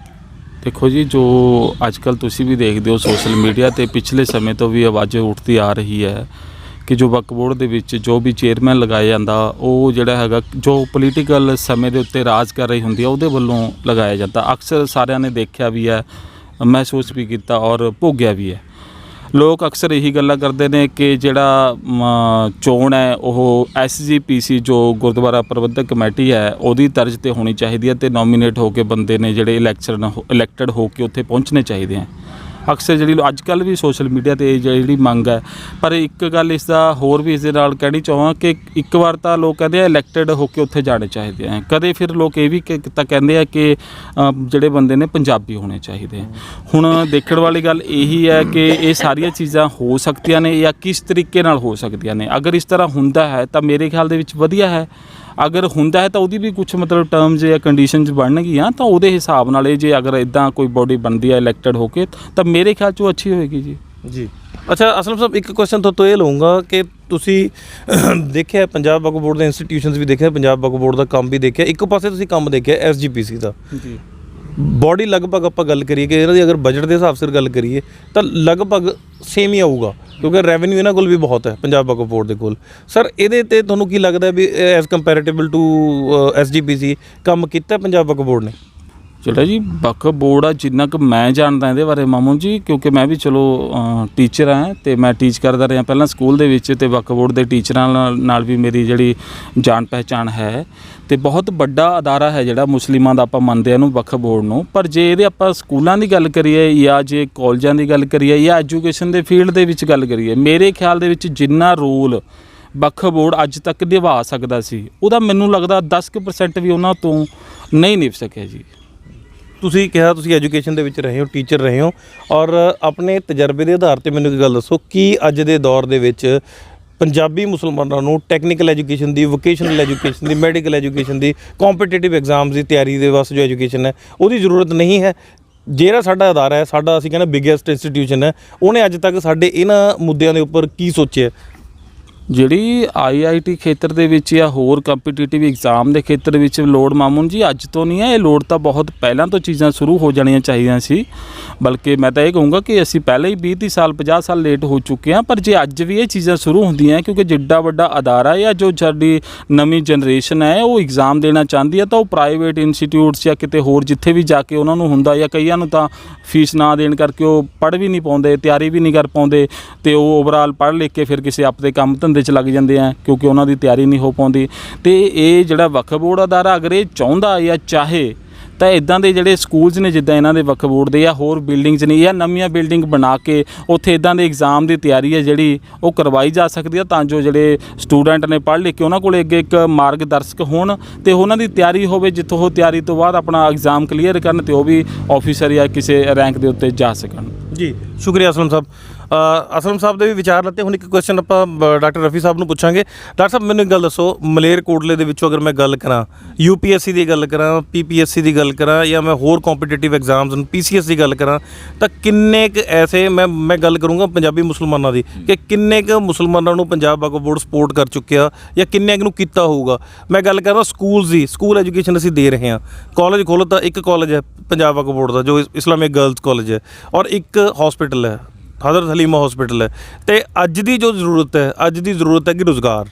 ਦੇਖੋ ਜੀ, ਜੋ ਅੱਜ ਕੱਲ੍ਹ ਤੁਸੀਂ ਵੀ ਦੇਖਦੇ ਹੋ ਸੋਸ਼ਲ ਮੀਡੀਆ ਤੇ ਪਿਛਲੇ ਸਮੇਂ ਤੋਂ ਵੀ ਆਵਾਜ਼ ਉੱਠਦੀ ਆ ਰਹੀ ਹੈ ਕਿ ਜੋ ਵਕਫ ਬੋਰਡ ਦੇ ਵਿੱਚ ਜੋ ਵੀ ਚੇਅਰਮੈਨ ਲਗਾਇਆ ਜਾਂਦਾ ਉਹ ਜਿਹੜਾ ਹੈਗਾ ਜੋ ਪੋਲੀਟੀਕਲ ਸਮੇਂ ਦੇ ਉੱਤੇ ਰਾਜ ਕਰ ਰਹੀ ਹੁੰਦੀ ਹੈ ਉਹਦੇ ਵੱਲੋਂ ਲਗਾਇਆ ਜਾਂਦਾ। ਅਕਸਰ ਸਾਰਿਆਂ ਨੇ ਦੇਖਿਆ ਵੀ ਹੈ, ਮਹਿਸੂਸ ਵੀ ਕੀਤਾ ਔਰ ਭੋਗਿਆ ਵੀ ਹੈ। ਲੋਕ ਅਕਸਰ ਇਹੀ ਗੱਲਾਂ ਕਰਦੇ ਨੇ ਕਿ ਜਿਹੜਾ ਚੋਣ ਹੈ ਉਹ SGPC ਜੋ ਗੁਰਦੁਆਰਾ ਪ੍ਰਬੰਧਕ ਕਮੇਟੀ ਹੈ ਉਹਦੀ ਤਰਜ਼ ਤੇ ਹੋਣੀ ਚਾਹੀਦੀ ਹੈ ਤੇ ਨੋਮੀਨੇਟ ਹੋ ਕੇ ਬੰਦੇ ਨੇ ਜਿਹੜੇ ਇਲੈਕਟਡ ਹੋ ਕੇ ਉੱਥੇ ਪਹੁੰਚਣੇ ਚਾਹੀਦੇ ਹੈ। ਅਕਸਰ ਜਿਹੜੀ ਅੱਜ ਕੱਲ੍ਹ ਵੀ ਸੋਸ਼ਲ ਮੀਡੀਆ 'ਤੇ ਜਿਹੜੀ ਮੰਗ ਹੈ। ਪਰ ਇੱਕ ਗੱਲ ਇਸ ਦਾ ਹੋਰ ਵੀ ਇਸ ਦੇ ਨਾਲ ਕਹਿਣੀ ਚਾਹਾਂ ਕਿ ਇੱਕ ਵਾਰ ਤਾਂ ਲੋਕ ਕਹਿੰਦੇ ਆ ਇਲੈਕਟਡ ਹੋ ਕੇ ਉੱਥੇ ਜਾਣੇ ਚਾਹੀਦੇ ਆ, ਕਦੇ ਫਿਰ ਲੋਕ ਇਹ ਵੀ ਤਾਂ ਕਹਿੰਦੇ ਆ ਕਿ ਜਿਹੜੇ ਬੰਦੇ ਨੇ ਪੰਜਾਬੀ ਹੋਣੇ ਚਾਹੀਦੇ ਆ। ਹੁਣ ਦੇਖਣ ਵਾਲੀ ਗੱਲ ਇਹੀ ਹੈ ਕਿ ਇਹ ਸਾਰੀਆਂ ਚੀਜ਼ਾਂ ਹੋ ਸਕਦੀਆਂ ਨੇ ਜਾਂ ਕਿਸ ਤਰੀਕੇ ਨਾਲ ਹੋ ਸਕਦੀਆਂ ਨੇ। ਅਗਰ ਇਸ ਤਰ੍ਹਾਂ ਹੁੰਦਾ ਹੈ ਤਾਂ ਮੇਰੇ ਖਿਆਲ ਦੇ ਵਿੱਚ ਵਧੀਆ ਹੈ, ਅਗਰ ਹੁੰਦਾ ਹੈ ਤਾਂ ਉਹਦੀ ਵੀ ਕੁਛ ਮਤਲਬ ਟਰਮਸ ਜਾਂ ਕੰਡੀਸ਼ਨਸ ਬਣਨਗੀਆਂ ਤਾਂ ਉਹਦੇ ਹਿਸਾਬ ਨਾਲ ਇਹ ਜੇ ਅਗਰ ਇੱਦਾਂ ਕੋਈ ਬੋਡੀ ਬਣਦੀ ਹੈ ਇਲੈਕਟਡ ਹੋ ਕੇ ਤਾਂ ਮੇਰੇ ਖਿਆਲ 'ਚ ਉਹ ਅੱਛੀ ਹੋਏਗੀ ਜੀ। ਜੀ ਅੱਛਾ ਅਸਲਮ ਸਾਹਿਬ, ਇੱਕ ਕੁਐਸਚਨ ਤੋਂ ਇਹ ਲਊਂਗਾ ਕਿ ਤੁਸੀਂ ਦੇਖਿਆ ਪੰਜਾਬ ਵਕਫ ਬੋਰਡ ਦੇ ਇੰਸਟੀਟਿਊਸ਼ਨਸ ਵੀ ਦੇਖਿਆ, ਪੰਜਾਬ ਵਕਫ ਬੋਰਡ ਦਾ ਕੰਮ ਵੀ ਦੇਖਿਆ, ਇੱਕ ਪਾਸੇ ਤੁਸੀਂ ਕੰਮ ਦੇਖਿਆ SGPC ਦਾ ਜੀ। ਬੋਡੀ ਲਗਭਗ ਆਪਾਂ ਗੱਲ ਕਰੀਏ ਕਿ ਇਹਨਾਂ ਦੀ ਅਗਰ ਬਜਟ ਦੇ ਹਿਸਾਬ ਸਿਰ ਗੱਲ ਕਰੀਏ ਤਾਂ ਲਗਭਗ ਸੇਮ ਹੀ ਆਊਗਾ ਕਿਉਂਕਿ ਰੈਵਨਿਊ ਇਹਨਾਂ ਕੋਲ ਵੀ ਬਹੁਤ ਹੈ ਪੰਜਾਬ ਵਕਫ ਬੋਰਡ ਦੇ ਕੋਲ। ਸਰ ਇਹਦੇ 'ਤੇ ਤੁਹਾਨੂੰ ਕੀ ਲੱਗਦਾ ਵੀ ਐਜ਼ ਕੰਪੈਰੇਟਿਵਲ ਟੂ SGPC ਕੰਮ ਕੀਤਾ ਪੰਜਾਬ ਵਕਫ ਬੋਰਡ ਨੇ? ਜਿਹੜਾ ਜੀ ਵਕਫ ਬੋਰਡ ਆ, ਜਿੰਨਾ ਕੁ ਮੈਂ ਜਾਣਦਾ ਇਹਦੇ ਬਾਰੇ ਮਾਮੂ ਜੀ, ਕਿਉਂਕਿ ਮੈਂ ਵੀ ਚਲੋ ਟੀਚਰ ਹਾਂ ਅਤੇ ਮੈਂ ਟੀਚ ਕਰਦਾ ਰਿਹਾ ਪਹਿਲਾਂ ਸਕੂਲ ਦੇ ਵਿੱਚ, ਅਤੇ ਵਕਫ ਬੋਰਡ ਦੇ ਟੀਚਰਾਂ ਨਾਲ ਵੀ ਮੇਰੀ ਜਿਹੜੀ ਜਾਣ ਪਹਿਚਾਣ ਹੈ, ਅਤੇ ਬਹੁਤ ਵੱਡਾ ਅਦਾਰਾ ਹੈ ਜਿਹੜਾ ਮੁਸਲਿਮਾਂ ਦਾ ਆਪਾਂ ਮੰਨਦੇ ਹਾਂ ਇਹਨੂੰ ਵਕਫ ਬੋਰਡ ਨੂੰ। ਪਰ ਜੇ ਇਹਦੇ ਆਪਾਂ ਸਕੂਲਾਂ ਦੀ ਗੱਲ ਕਰੀਏ ਜਾਂ ਜੇ ਕਾਲਜਾਂ ਦੀ ਗੱਲ ਕਰੀਏ ਜਾਂ ਐਜੂਕੇਸ਼ਨ ਦੇ ਫੀਲਡ ਦੇ ਵਿੱਚ ਗੱਲ ਕਰੀਏ, ਮੇਰੇ ਖਿਆਲ ਦੇ ਵਿੱਚ ਜਿੰਨਾ ਰੋਲ ਵਕਫ ਬੋਰਡ ਅੱਜ ਤੱਕ ਨਿਭਾ ਸਕਦਾ ਸੀ, ਉਹਦਾ ਮੈਨੂੰ ਲੱਗਦਾ 10% ਵੀ ਉਹਨਾਂ ਤੋਂ ਨਹੀਂ ਨਿਭ ਸਕਿਆ ਜੀ। ਤੁਸੀਂ ਕਿਹਾ ਤੁਸੀਂ ਐਜੂਕੇਸ਼ਨ ਦੇ ਵਿੱਚ ਰਹੇ ਹੋ, ਟੀਚਰ ਰਹੇ ਹੋ, ਔਰ ਆਪਣੇ ਤਜਰਬੇ ਦੇ ਆਧਾਰ ਤੇ ਮੈਨੂੰ ਇੱਕ ਗੱਲ ਦੱਸੋ ਕਿ ਅੱਜ ਦੇ ਦੌਰ ਦੇ ਵਿੱਚ ਪੰਜਾਬੀ ਮੁਸਲਮਾਨਾਂ ਨੂੰ ਟੈਕਨੀਕਲ ਐਜੂਕੇਸ਼ਨ ਦੀ, ਵੋਕੇਸ਼ਨਲ ਐਜੂਕੇਸ਼ਨ ਦੀ, ਮੈਡੀਕਲ ਐਜੂਕੇਸ਼ਨ ਦੀ, ਕੰਪੀਟੀਟਿਵ ਐਗਜ਼ਾਮਸ ਦੀ ਤਿਆਰੀ ਦੇ ਵਾਸਤੇ ਜੋ ਐਜੂਕੇਸ਼ਨ ਹੈ ਉਹਦੀ ਜ਼ਰੂਰਤ ਨਹੀਂ ਹੈ। ਜਿਹੜਾ ਸਾਡਾ ਅਦਾਰਾ ਹੈ, ਸਾਡਾ ਅਸੀਂ ਕਹਿੰਦੇ ਬਿਗੇਸਟ ਇੰਸਟੀਟਿਊਸ਼ਨ ਹੈ, ਉਹਨੇ ਅੱਜ ਤੱਕ ਸਾਡੇ ਇਹਨਾਂ ਮੁੱਦਿਆਂ ਦੇ ਉੱਪਰ ਕੀ ਸੋਚਿਆ? ਜਿਹੜੀ IIT ਖੇਤਰ ਦੇ ਵਿੱਚ ਜਾਂ ਹੋਰ ਕੰਪੀਟੀਟਿਵ ਐਗਜ਼ਾਮ ਦੇ ਖੇਤਰ ਵਿੱਚ ਲੋੜ ਮਾਮੂਨ ਜੀ ਅੱਜ ਤੋਂ ਨਹੀਂ ਹੈ, ਇਹ ਲੋੜ ਤਾਂ ਬਹੁਤ ਪਹਿਲਾਂ ਤੋਂ ਚੀਜ਼ਾਂ ਸ਼ੁਰੂ ਹੋ ਜਾਣੀਆਂ ਚਾਹੀਦੀਆਂ ਸੀ। ਬਲਕਿ ਮੈਂ ਤਾਂ ਇਹ ਕਹੂੰਗਾ ਕਿ ਅਸੀਂ ਪਹਿਲਾਂ ਹੀ 20-30 ਸਾਲ 50 ਸਾਲ ਲੇਟ ਹੋ ਚੁੱਕੇ ਹਾਂ। ਪਰ ਜੇ ਅੱਜ ਵੀ ਇਹ ਚੀਜ਼ਾਂ ਸ਼ੁਰੂ ਹੁੰਦੀਆਂ, ਕਿਉਂਕਿ ਜਿੱਡਾ ਵੱਡਾ ਅਦਾਰਾ ਜਾਂ ਜੋ ਸਾਡੀ ਨਵੀਂ ਜਨਰੇਸ਼ਨ ਹੈ ਉਹ ਐਗਜ਼ਾਮ ਦੇਣਾ ਚਾਹੁੰਦੀ ਹੈ, ਤਾਂ ਉਹ ਪ੍ਰਾਈਵੇਟ ਇੰਸਟੀਟਿਊਟਸ ਜਾਂ ਕਿਤੇ ਹੋਰ ਜਿੱਥੇ ਵੀ ਜਾ ਕੇ ਉਹਨਾਂ ਨੂੰ ਹੁੰਦਾ, ਜਾਂ ਕਈਆਂ ਨੂੰ ਤਾਂ ਫੀਸ ਨਾ ਦੇਣ ਕਰਕੇ ਉਹ ਪੜ੍ਹ ਵੀ ਨਹੀਂ ਪਾਉਂਦੇ, ਤਿਆਰੀ ਵੀ ਨਹੀਂ ਕਰ ਪਾਉਂਦੇ, ਅਤੇ ਉਹ ਓਵਰਆਲ ਪੜ੍ਹ ਲਿਖ ਕੇ ਫਿਰ ਕਿਸੇ ਆਪਦੇ ਕੰਮ ਧੰਦੇ 'ਚ ਲੱਗ ਜਾਂਦੇ ਆ ਕਿਉਂਕਿ ਉਹਨਾਂ ਦੀ ਤਿਆਰੀ ਨਹੀਂ ਹੋ ਪਾਉਂਦੀ। ਅਤੇ ਇਹ ਜਿਹੜਾ ਵਕਫ ਬੋਰਡ ਅਦਾਰਾ ਅਗਰ ਇਹ ਚਾਹੁੰਦਾ ਜਾਂ ਚਾਹੇ ਤਾਂ ਇੱਦਾਂ ਦੇ ਜਿਹੜੇ ਸਕੂਲਸ ਨੇ ਜਿੱਦਾਂ ਇਹਨਾਂ ਦੇ ਵਕਫ ਬੋਰਡ ਦੇ, ਜਾਂ ਹੋਰ ਬਿਲਡਿੰਗਸ ਨੇ, ਜਾਂ ਨਵੀਆਂ ਬਿਲਡਿੰਗ ਬਣਾ ਕੇ ਉੱਥੇ ਇੱਦਾਂ ਦੇ ਐਗਜ਼ਾਮ ਦੀ ਤਿਆਰੀ ਹੈ ਜਿਹੜੀ ਉਹ ਕਰਵਾਈ ਜਾ ਸਕਦੀ ਹੈ, ਤਾਂ ਜੋ ਜਿਹੜੇ ਸਟੂਡੈਂਟ ਨੇ ਪੜ੍ਹ ਲਿਖ ਕੇ ਉਹਨਾਂ ਕੋਲ ਅੱਗੇ ਇੱਕ ਮਾਰਗ ਦਰਸ਼ਕ ਹੋਣ ਅਤੇ ਉਹਨਾਂ ਦੀ ਤਿਆਰੀ ਹੋਵੇ, ਜਿੱਥੋਂ ਉਹ ਤਿਆਰੀ ਤੋਂ ਬਾਅਦ ਆਪਣਾ ਐਗਜ਼ਾਮ ਕਲੀਅਰ ਕਰਨ ਅਤੇ ਉਹ ਵੀ ਆਫਿਸਰ ਜਾਂ ਕਿਸੇ ਰੈਂਕ ਦੇ ਉੱਤੇ ਜਾ ਸਕਣ। ਜੀ ਸ਼ੁਕਰੀਆ ਅਸਲਮ ਸਾਹਿਬ। ਅਸਲਮ ਸਾਹਿਬ ਦੇ ਵੀ ਵਿਚਾਰ ਲੱਤੇ। ਹੁਣ ਇੱਕ ਕੁਐਸਚਨ ਆਪਾਂ ਡਾਕਟਰ ਰਫੀ ਸਾਹਿਬ ਨੂੰ ਪੁੱਛਾਂਗੇ। ਡਾਕਟਰ ਸਾਹਿਬ ਮੈਨੂੰ ਇੱਕ ਗੱਲ ਦੱਸੋ, ਮਲੇਰਕੋਟਲੇ ਦੇ ਵਿੱਚੋਂ ਅਗਰ ਮੈਂ ਗੱਲ ਕਰਾਂ, UPSC ਦੀ ਗੱਲ ਕਰਾਂ, PPSC ਦੀ ਗੱਲ ਕਰਾਂ, ਜਾਂ ਮੈਂ ਹੋਰ ਕੰਪੀਟੀਟਿਵ ਐਗਜ਼ਾਮਸ PCS ਦੀ ਗੱਲ ਕਰਾਂ, ਤਾਂ ਕਿੰਨੇ ਕੁ ਐਸੇ ਮੈਂ ਗੱਲ ਕਰੂੰਗਾ ਪੰਜਾਬੀ ਮੁਸਲਮਾਨਾਂ ਦੀ, ਕਿ ਕਿੰਨੇ ਕੁ ਮੁਸਲਮਾਨਾਂ ਨੂੰ ਪੰਜਾਬ ਵਕਫ ਬੋਰਡ ਸਪੋਰਟ ਕਰ ਚੁੱਕਿਆ ਜਾਂ ਕਿੰਨੇ ਕੁ ਨੂੰ ਕੀਤਾ ਹੋਊਗਾ? ਮੈਂ ਗੱਲ ਕਰ ਰਿਹਾ ਸਕੂਲਸ ਦੀ, ਸਕੂਲ ਐਜੂਕੇਸ਼ਨ ਅਸੀਂ ਦੇ ਰਹੇ ਹਾਂ। ਕਾਲਜ ਖੋਲ੍ਹੋ ਤਾਂ ਇੱਕ ਕਾਲਜ ਹੈ ਪੰਜਾਬ ਵਕਫ ਬੋਰਡ ਦਾ ਜੋ ਇਸਲਾਮਿਕ ਗਰਲਸ ਕਾਲਜ ਹੈ, ਔਰ ਇੱਕ ਹਸਪੀਟਲ ਹੈ ਹਜ਼ਰਤ ਹਲੀਮਾ ਹਸਪੀਟਲ ਹੈ। ਅਤੇ ਅੱਜ ਦੀ ਜੋ ਜ਼ਰੂਰਤ ਹੈ ਕਿ ਰੁਜ਼ਗਾਰ,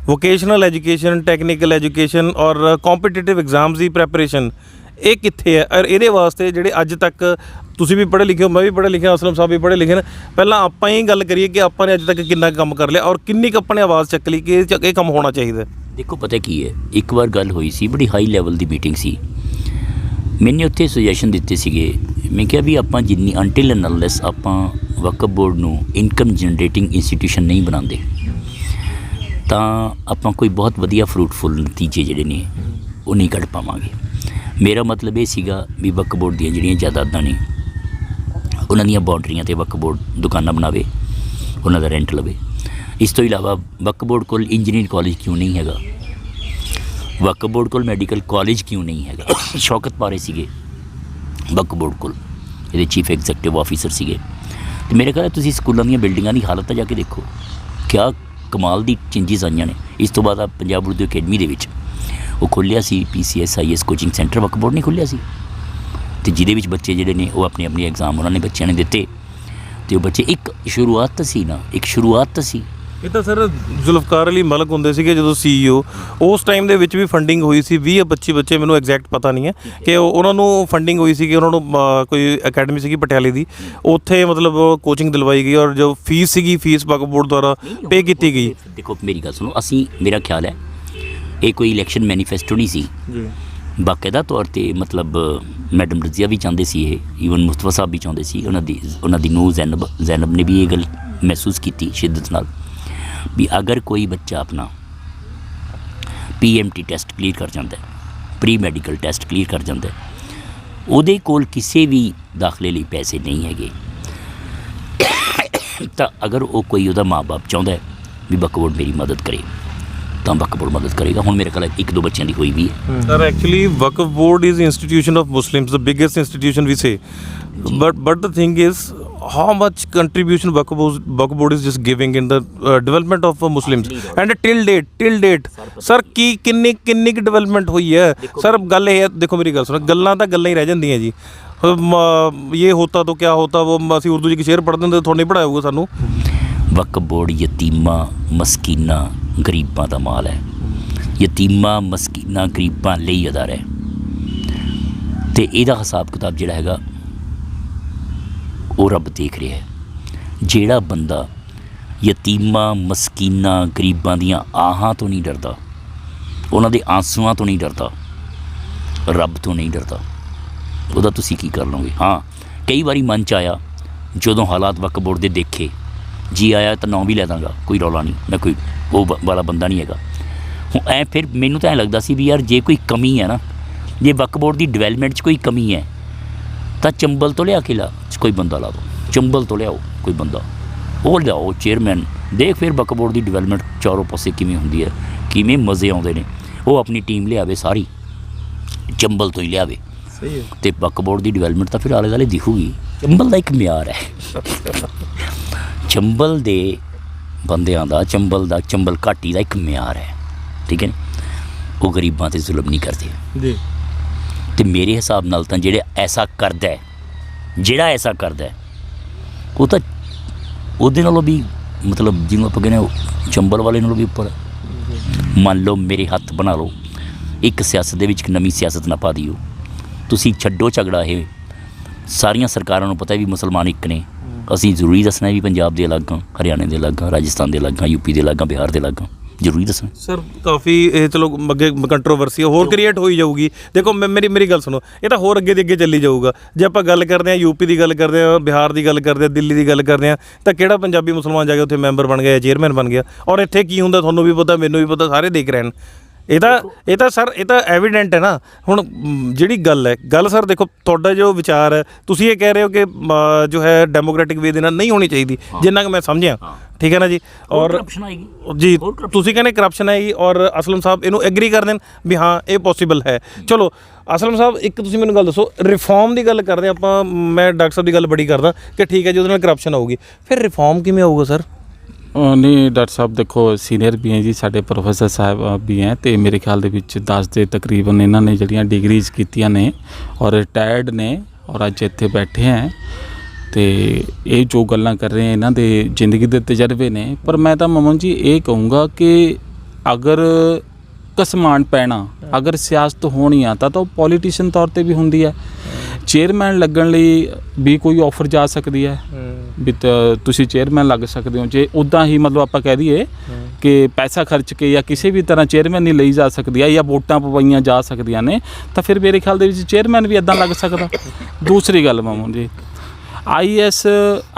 ਵੋਕੇਸ਼ਨਲ ਐਜੂਕੇਸ਼ਨ, ਟੈਕਨੀਕਲ ਐਜੂਕੇਸ਼ਨ ਔਰ ਕੰਪੀਟੀਟਿਵ ਐਗਜ਼ਾਮਸ ਦੀ ਪ੍ਰੈਪਰੇਸ਼ਨ, ਇਹ ਕਿੱਥੇ ਹੈ? ਔਰ ਇਹਦੇ ਵਾਸਤੇ ਜਿਹੜੇ ਅੱਜ ਤੱਕ ਤੁਸੀਂ ਵੀ ਪੜ੍ਹੇ ਲਿਖੇ ਹੋ, ਮੈਂ ਵੀ ਪੜ੍ਹੇ ਲਿਖਿਆ, ਅਸਲਮ ਸਾਹਿਬ ਵੀ ਪੜ੍ਹੇ ਲਿਖੇ ਨੇ, ਪਹਿਲਾਂ ਆਪਾਂ ਹੀ ਗੱਲ ਕਰੀਏ ਕਿ ਆਪਾਂ ਨੇ ਅੱਜ ਤੱਕ ਕਿੰਨਾ ਕੰਮ ਕਰ ਲਿਆ ਔਰ ਕਿੰਨੀ ਕੁ ਆਪਾਂ ਨੇ ਆਵਾਜ਼ ਚੱਕ ਲਈ ਕਿ ਇਹ ਕੰਮ ਹੋਣਾ ਚਾਹੀਦਾ। ਦੇਖੋ ਪਤਾ ਕੀ ਹੈ, ਇੱਕ ਵਾਰ ਗੱਲ ਹੋਈ ਸੀ, ਬੜੀ ਹਾਈ ਲੈਵਲ ਦੀ ਮੀਟਿੰਗ ਸੀ, ਮੈਨੇ ਉੱਥੇ ਸੁਜੈਸ਼ਨ ਦਿੱਤੇ ਸੀਗੇ। ਮੈਂ ਕਿਹਾ ਵੀ ਆਪਾਂ ਜਿੰਨੀ ਅਨਟਿਲ ਐਂਡ ਅਨਲੈਸ ਆਪਾਂ ਵਕਫ ਬੋਰਡ ਨੂੰ ਇਨਕਮ ਜਨਰੇਟਿੰਗ ਇੰਸਟੀਟਿਊਸ਼ਨ ਨਹੀਂ ਬਣਾਉਂਦੇ, ਤਾਂ ਆਪਾਂ ਕੋਈ ਬਹੁਤ ਵਧੀਆ ਫਰੂਟਫੁਲ ਨਤੀਜੇ ਜਿਹੜੇ ਨੇ ਉਹ ਨਹੀਂ ਕੱਢ ਪਾਵਾਂਗੇ। ਮੇਰਾ ਮਤਲਬ ਇਹ ਸੀਗਾ ਵੀ ਵਕਫ ਬੋਰਡ ਦੀਆਂ ਜਿਹੜੀਆਂ ਜਾਇਦਾਦਾਂ ਨੇ ਉਹਨਾਂ ਦੀਆਂ ਬਾਉਂਡਰੀਆਂ 'ਤੇ ਵਕਫ ਬੋਰਡ ਦੁਕਾਨਾਂ ਬਣਾਵੇ, ਉਹਨਾਂ ਦਾ ਰੈਂਟ ਲਵੇ। ਇਸ ਤੋਂ ਇਲਾਵਾ ਵਕਫ ਬੋਰਡ ਕੋਲ ਇੰਜੀਨੀਅਰਿੰਗ ਕਾਲਜ ਕਿਉਂ ਨਹੀਂ ਹੈਗਾ? ਵਕਫ ਬੋਰਡ ਕੋਲ ਮੈਡੀਕਲ ਕਾਲਜ ਕਿਉਂ ਨਹੀਂ ਹੈਗਾ? ਸ਼ੌਕਤ ਪਾਰੇ ਸੀਗੇ ਵਕਫ ਬੋਰਡ ਕੋਲ, ਇਹਦੇ ਚੀਫ ਐਗਜ਼ੈਕਟਿਵ ਆਫਿਸਰ ਸੀਗੇ। ਅਤੇ ਮੇਰੇ ਖਿਆਲ ਤੁਸੀਂ ਸਕੂਲਾਂ ਦੀਆਂ ਬਿਲਡਿੰਗਾਂ ਦੀ ਹਾਲਤ ਜਾ ਕੇ ਦੇਖੋ, ਕਿਆ ਕਮਾਲ ਦੀ ਚੇਂਜਿਸ ਆਈਆਂ ਨੇ। ਇਸ ਤੋਂ ਬਾਅਦ ਪੰਜਾਬ ਉਰਦੂ ਅਕੈਡਮੀ ਦੇ ਵਿੱਚ ਉਹ ਖੋਲ੍ਹਿਆ ਸੀ PCS IAS coaching centre, Waqf board ਨੇ ਖੋਲ੍ਹਿਆ ਸੀ, ਅਤੇ ਜਿਹਦੇ ਵਿੱਚ ਬੱਚੇ ਜਿਹੜੇ ਨੇ ਉਹ ਆਪਣੇ ਐਗਜ਼ਾਮ ਉਹਨਾਂ ਨੇ ਬੱਚਿਆਂ ਨੇ ਦਿੱਤੇ, ਅਤੇ ਉਹ ਬੱਚੇ ਇੱਕ ਸ਼ੁਰੂਆਤ ਸੀ। ਇਹ ਤਾਂ ਸਰ ਜ਼ੁਲਫਕਾਰ ਅਲੀ ਮਲਕ ਹੁੰਦੇ ਸੀਗੇ ਜਦੋਂ CEO, ਉਸ ਟਾਈਮ ਦੇ ਵਿੱਚ ਵੀ ਫੰਡਿੰਗ ਹੋਈ ਸੀ 20 ਜਾਂ 25 ਬੱਚੇ, ਮੈਨੂੰ ਐਗਜ਼ੈਕਟ ਪਤਾ ਨਹੀਂ ਹੈ ਕਿ ਉਹਨਾਂ ਨੂੰ ਫੰਡਿੰਗ ਹੋਈ ਸੀਗੀ, ਉਹਨਾਂ ਨੂੰ ਕੋਈ ਅਕੈਡਮੀ ਸੀਗੀ ਪਟਿਆਲੇ ਦੀ, ਉੱਥੇ ਮਤਲਬ ਕੋਚਿੰਗ ਦਿਲਵਾਈ ਗਈ ਔਰ ਜੋ ਫੀਸ ਸੀਗੀ ਫੀਸ ਵਕਫ ਬੋਰਡ ਦੁਆਰਾ ਪੇ ਕੀਤੀ ਗਈ। ਦੇਖੋ ਮੇਰੀ ਗੱਲ ਸੁਣੋ, ਮੇਰਾ ਖਿਆਲ ਹੈ ਇਹ ਕੋਈ ਇਲੈਕਸ਼ਨ ਮੈਨੀਫੈਸਟੋ ਨਹੀਂ ਸੀ ਜੀ, ਬਾਕਾਇਦਾ ਤੌਰ 'ਤੇ ਮਤਲਬ ਮੈਡਮ ਰਜ਼ੀਆ ਵੀ ਚਾਹੁੰਦੇ ਸੀ, ਇਹ ਈਵਨ ਮੁਸਤਫਾ ਸਾਹਿਬ ਵੀ ਚਾਹੁੰਦੇ ਸੀ, ਉਹਨਾਂ ਦੀ ਨੂੰਹ ਜ਼ੈਨਬ ਨੇ ਵੀ ਇਹ ਗੱਲ ਮਹਿਸੂਸ ਕੀਤੀ ਸ਼ਿੱਦਤ ਨਾਲ ਵੀ ਅਗਰ ਕੋਈ ਬੱਚਾ ਆਪਣਾ PMT ਟੈਸਟ ਕਲੀਅਰ ਕਰ ਜਾਂਦਾ, ਪ੍ਰੀ ਮੈਡੀਕਲ ਟੈਸਟ ਕਲੀਅਰ ਕਰ ਜਾਂਦਾ, ਉਹਦੇ ਕੋਲ ਕਿਸੇ ਵੀ ਦਾਖਲੇ ਲਈ ਪੈਸੇ ਨਹੀਂ ਹੈਗੇ, ਤਾਂ ਅਗਰ ਉਹ ਕੋਈ ਉਹਦਾ ਮਾਂ-ਬਾਪ ਚਾਹੁੰਦਾ ਵੀ ਵਕਫ ਬੋਰਡ ਮੇਰੀ ਮਦਦ ਕਰੇ ਤਾਂ ਵਕਫ ਬੋਰਡ ਮਦਦ ਕਰੇਗਾ। ਹੁਣ ਮੇਰੇ ਖਿਆਲ 1-2 ਬੱਚਿਆਂ ਦੀ ਹੋਈ ਵੀ ਹੈ। Sir actually Waqf board is institution of Muslims, the biggest institution we say, but the thing is how much contribution Waqf board is just giving in the development of Muslims and till date sir ਕਿੰਨੀ ਕੁ ਡਿਵੈਲਪਮੈਂਟ ਹੋਈ ਹੈ ਸਰ? ਗੱਲ ਇਹ ਹੈ, ਦੇਖੋ ਮੇਰੀ ਗੱਲ ਸੁਣੋ, ਗੱਲਾਂ ਤਾਂ ਗੱਲਾਂ ਹੀ ਰਹਿ ਜਾਂਦੀਆਂ ਜੀ। ਇਹ ਹੋਤਾ ਤਾਂ ਕਿਆ ਹੋਤਾ, ਉਹ ਅਸੀਂ ਉਰਦੂ 'ਚ ਸ਼ੇਰ ਪੜ੍ਹਦੇ ਹੁੰਦੇ, ਤੁਹਾਨੂੰ ਨਹੀਂ ਪੜ੍ਹਾਇਆ ਹੋਊਗਾ ਸਾਨੂੰ। ਵਕਫ ਬੋਰਡ ਯਤੀਮਾਂ ਮਸਕੀਨਾਂ ਗਰੀਬਾਂ ਦਾ ਮਾਲ ਹੈ, ਯਤੀਮਾਂ ਮਸਕੀਨਾਂ ਗਰੀਬਾਂ ਲਈ ਅਦਾਰਾ ਹੈ। ਤੇ ਇਹਦਾ ਹਿਸਾਬ ਕਿਤਾਬ ਜਿਹੜਾ ਹੈਗਾ ਉਹ ਰੱਬ ਦੇਖ ਰਿਹਾ ਹੈ। ਜਿਹੜਾ ਬੰਦਾ ਯਤੀਮਾਂ ਮਸਕੀਨਾਂ ਗਰੀਬਾਂ ਦੀਆਂ ਆਹਾਂ ਤੋਂ ਨਹੀਂ ਡਰਦਾ, ਉਹਨਾਂ ਦੇ ਆਂਸੂਆਂ ਤੋਂ ਨਹੀਂ ਡਰਦਾ, ਰੱਬ ਤੋਂ ਨਹੀਂ ਡਰਦਾ, ਉਹਦਾ ਤੁਸੀਂ ਕੀ ਕਰ ਲਓਗੇ। ਹਾਂ, ਕਈ ਵਾਰੀ ਮਨ 'ਚ ਆਇਆ ਜਦੋਂ ਹਾਲਾਤ ਵਕਫ ਬੋਰਡ ਦੇ ਦੇਖੇ, ਜੀ ਆਇਆ ਤਾਂ ਨਾਂ ਵੀ ਲੈ ਦਾਂਗਾ, ਕੋਈ ਰੌਲਾ ਨਹੀਂ, ਮੈਂ ਕੋਈ ਉਹ ਵਾਲਾ ਬੰਦਾ ਨਹੀਂ ਹੈਗਾ। ਹੁਣ ਐ ਫਿਰ ਮੈਨੂੰ ਤਾਂ ਐਂ ਲੱਗਦਾ ਸੀ ਵੀ ਯਾਰ ਜੇ ਕੋਈ ਕਮੀ ਹੈ ਨਾ, ਜੇ ਵਕਫ ਬੋਰਡ ਦੀ ਡਿਵੈਲਪਮੈਂਟ 'ਚ ਕੋਈ ਕਮੀ ਹੈ ਤਾਂ ਚੰਬਲ ਤੋਂ ਲਿਆ ਕੇ ਕੋਈ ਬੰਦਾ ਲਾ ਦਿਓ, ਚੰਬਲ ਤੋਂ ਲਿਆਓ ਕੋਈ ਬੰਦਾ, ਉਹ ਲਿਆਓ ਚੇਅਰਮੈਨ। ਦੇਖ ਫਿਰ ਵਕਫ ਬੋਰਡ ਦੀ ਡਿਵੈਲਪਮੈਂਟ ਚਾਰੋਂ ਪਾਸੇ ਕਿਵੇਂ ਹੁੰਦੀ ਹੈ, ਕਿਵੇਂ ਮਜ਼ੇ ਆਉਂਦੇ ਨੇ। ਉਹ ਆਪਣੀ ਟੀਮ ਲਿਆਵੇ ਸਾਰੀ, ਚੰਬਲ ਤੋਂ ਹੀ ਲਿਆਵੇ, ਸਹੀ ਹੈ। ਅਤੇ ਵਕਫ ਬੋਰਡ ਦੀ ਡਿਵੈਲਪਮੈਂਟ ਤਾਂ ਫਿਰ ਆਲੇ ਦੁਆਲੇ ਦਿਖੂਗੀ। ਚੰਬਲ ਦਾ ਇੱਕ ਮਿਆਰ ਹੈ, ਚੰਬਲ ਦੇ ਬੰਦਿਆਂ ਦਾ, ਚੰਬਲ ਘਾਟੀ ਦਾ ਇੱਕ ਮਿਆਰ ਹੈ, ਠੀਕ ਹੈ। ਉਹ ਗਰੀਬਾਂ 'ਤੇ ਜ਼ੁਲਮ ਨਹੀਂ ਕਰਦੇ ਜੀ। ਅਤੇ ਮੇਰੇ ਹਿਸਾਬ ਨਾਲ ਤਾਂ ਜਿਹੜਾ ਐਸਾ ਕਰਦਾ ਹੈ ਉਹ ਤਾਂ ਉਹਦੇ ਨਾਲੋਂ ਵੀ ਮਤਲਬ ਜਿਹਨੂੰ ਆਪਾਂ ਕਹਿੰਦੇ ਉਹ ਚੰਬਲ ਵਾਲੇ ਨਾਲੋਂ ਵੀ ਉੱਪਰ। ਮੰਨ ਲਓ ਮੇਰੇ ਹੱਥ ਬਣਾ ਲਓ, ਇੱਕ ਸਿਆਸਤ ਦੇ ਵਿੱਚ ਇੱਕ ਨਵੀਂ ਸਿਆਸਤ ਨਾ ਪਾ ਦਿਓ, ਤੁਸੀਂ ਛੱਡੋ ਝਗੜਾ। ਇਹ ਸਾਰੀਆਂ ਸਰਕਾਰਾਂ ਨੂੰ ਪਤਾ ਵੀ ਮੁਸਲਮਾਨ ਇੱਕ ਨੇ, ਅਸੀਂ ਜ਼ਰੂਰੀ ਦੱਸਣਾ ਵੀ ਪੰਜਾਬ ਦੇ ਅਲੱਗ ਆ, ਹਰਿਆਣੇ ਦੇ ਅਲੱਗ ਆ, ਰਾਜਸਥਾਨ ਦੇ ਅਲੱਗ ਆ, ਯੂਪੀ ਦੇ ਅਲੱਗ ਆ, ਬਿਹਾਰ ਦੇ ਅਲੱਗ ਆ, ਜ਼ਰੂਰੀ ਦੱਸਣਾ। ਸਰ ਕਾਫੀ ਇਹ ਚਲੋ ਅੱਗੇ ਕੰਟਰੋਵਰਸੀ ਹੋਰ ਕ੍ਰੀਏਟ ਹੋਈ ਜਾਊਗੀ। ਦੇਖੋ ਮੇਰੀ ਗੱਲ ਸੁਣੋ, ਇਹ ਤਾਂ ਹੋਰ ਅੱਗੇ ਦੀ ਅੱਗੇ ਚੱਲੀ ਜਾਊਗਾ। ਜੇ ਆਪਾਂ ਗੱਲ ਕਰਦੇ ਹਾਂ ਯੂਪੀ ਦੀ ਗੱਲ ਕਰਦੇ ਹਾਂ, ਬਿਹਾਰ ਦੀ ਗੱਲ ਕਰਦੇ ਹਾਂ, ਦਿੱਲੀ ਦੀ ਗੱਲ ਕਰਦੇ ਹਾਂ, ਤਾਂ ਕਿਹੜਾ ਪੰਜਾਬੀ ਮੁਸਲਮਾਨ ਜਾ ਕੇ ਉੱਥੇ ਮੈਂਬਰ ਬਣ ਗਿਆ, ਚੇਅਰਮੈਨ ਬਣ ਗਿਆ। ਔਰ ਇੱਥੇ ਕੀ ਹੁੰਦਾ ਤੁਹਾਨੂੰ ਵੀ ਪਤਾ, ਮੈਨੂੰ ਵੀ ਪਤਾ, ਸਾਰੇ ਦੇਖ ਰਹੇ ਨੇ। ਇਹ ਤਾਂ ਸਰ ਇਹ ਤਾਂ ਐਵੀਡੈਂਟ ਹੈ ਨਾ। ਹੁਣ ਜਿਹੜੀ ਗੱਲ ਸਰ ਦੇਖੋ, ਤੁਹਾਡਾ ਜੋ ਵਿਚਾਰ ਹੈ, ਤੁਸੀਂ ਇਹ ਕਹਿ ਰਹੇ ਹੋ ਕਿ ਜੋ ਹੈ ਡੈਮੋਕ੍ਰੈਟਿਕ ਵੇ ਦੇ ਨਾਲ ਨਹੀਂ ਹੋਣੀ ਚਾਹੀਦੀ, ਜਿੰਨਾ ਕਿ ਮੈਂ ਸਮਝਿਆ, ਠੀਕ ਹੈ ਨਾ ਜੀ। ਔਰ ਕਰਪਸ਼ਨ ਆਏਗੀ ਜੀ, ਤੁਸੀਂ ਕਹਿੰਦੇ ਕਰਪਸ਼ਨ ਆਏਗੀ, ਔਰ ਅਸਲਮ ਸਾਹਿਬ ਇਹਨੂੰ ਐਗਰੀ ਕਰਦੇ ਨੇ ਵੀ ਹਾਂ ਇਹ ਪੋਸੀਬਲ ਹੈ। ਚਲੋ ਅਸਲਮ ਸਾਹਿਬ, ਇੱਕ ਤੁਸੀਂ ਮੈਨੂੰ ਗੱਲ ਦੱਸੋ, ਰਿਫਾਰਮ ਦੀ ਗੱਲ ਕਰਦੇ ਆਪਾਂ, ਮੈਂ ਡਾਕਟਰ ਸਾਹਿਬ ਦੀ ਗੱਲ ਬੜੀ ਕਰਦਾ ਕਿ ਠੀਕ ਹੈ ਜੀ ਉਹਦੇ ਨਾਲ ਕਰਪਸ਼ਨ ਆਊਗੀ, ਫਿਰ ਰਿਫਾਰਮ ਕਿਵੇਂ ਆਊਗਾ ਸਰ? ਨਹੀਂ ਡਾਕਟਰ ਸਾਹਿਬ, ਦੇਖੋ ਸੀਨੀਅਰ ਵੀ ਹੈ ਜੀ, ਸਾਡੇ ਪ੍ਰੋਫੈਸਰ ਸਾਹਿਬ ਵੀ ਹੈ, ਅਤੇ ਮੇਰੇ ਖਿਆਲ ਦੇ ਵਿੱਚ 10 ਦੇ ਤਕਰੀਬਨ ਇਹਨਾਂ ਨੇ ਜਿਹੜੀਆਂ ਡਿਗਰੀਜ਼ ਕੀਤੀਆਂ ਨੇ ਔਰ ਰਿਟਾਇਰਡ ਨੇ, ਔਰ ਅੱਜ ਇੱਥੇ ਬੈਠੇ ਹੈ, ਅਤੇ ਇਹ ਜੋ ਗੱਲਾਂ ਕਰ ਰਹੇ ਇਹਨਾਂ ਦੇ ਜ਼ਿੰਦਗੀ ਦੇ ਤਜਰਬੇ ਨੇ। ਪਰ ਮੈਂ ਤਾਂ ਮਮਨ ਜੀ ਇਹ ਕਹੂੰਗਾ ਕਿ ਅਗਰ ਘਸਮਾਨ ਪੈਣਾ, ਅਗਰ ਸਿਆਸਤ ਹੋਣੀ ਆ ਤਾਂ ਉਹ ਪੋਲੀਟੀਸ਼ੀਅਨ ਤੌਰ 'ਤੇ ਵੀ ਹੁੰਦੀ ਹੈ। ਚੇਅਰਮੈਨ ਲੱਗਣ ਲਈ ਵੀ ਕੋਈ ਆਫਰ ਜਾ ਸਕਦੀ ਹੈ ਵੀ ਤੁਸੀਂ ਚੇਅਰਮੈਨ ਲੱਗ ਸਕਦੇ ਹੋ। ਜੇ ਉੱਦਾਂ ਹੀ ਮਤਲਬ ਆਪਾਂ ਕਹਿ ਦਈਏ ਕਿ ਪੈਸਾ ਖਰਚ ਕੇ ਜਾਂ ਕਿਸੇ ਵੀ ਤਰ੍ਹਾਂ ਚੇਅਰਮੈਨ ਨਹੀਂ ਲਈ ਜਾ ਸਕਦੀ ਹੈ ਜਾਂ ਵੋਟਾਂ ਪਵਾਈਆਂ ਜਾ ਸਕਦੀਆਂ ਨੇ, ਤਾਂ ਫਿਰ ਮੇਰੇ ਖਿਆਲ ਦੇ ਵਿੱਚ ਚੇਅਰਮੈਨ ਵੀ ਇੱਦਾਂ ਲੱਗ ਸਕਦਾ। ਦੂਸਰੀ ਗੱਲ ਮਾਮੂ ਜੀ, IAS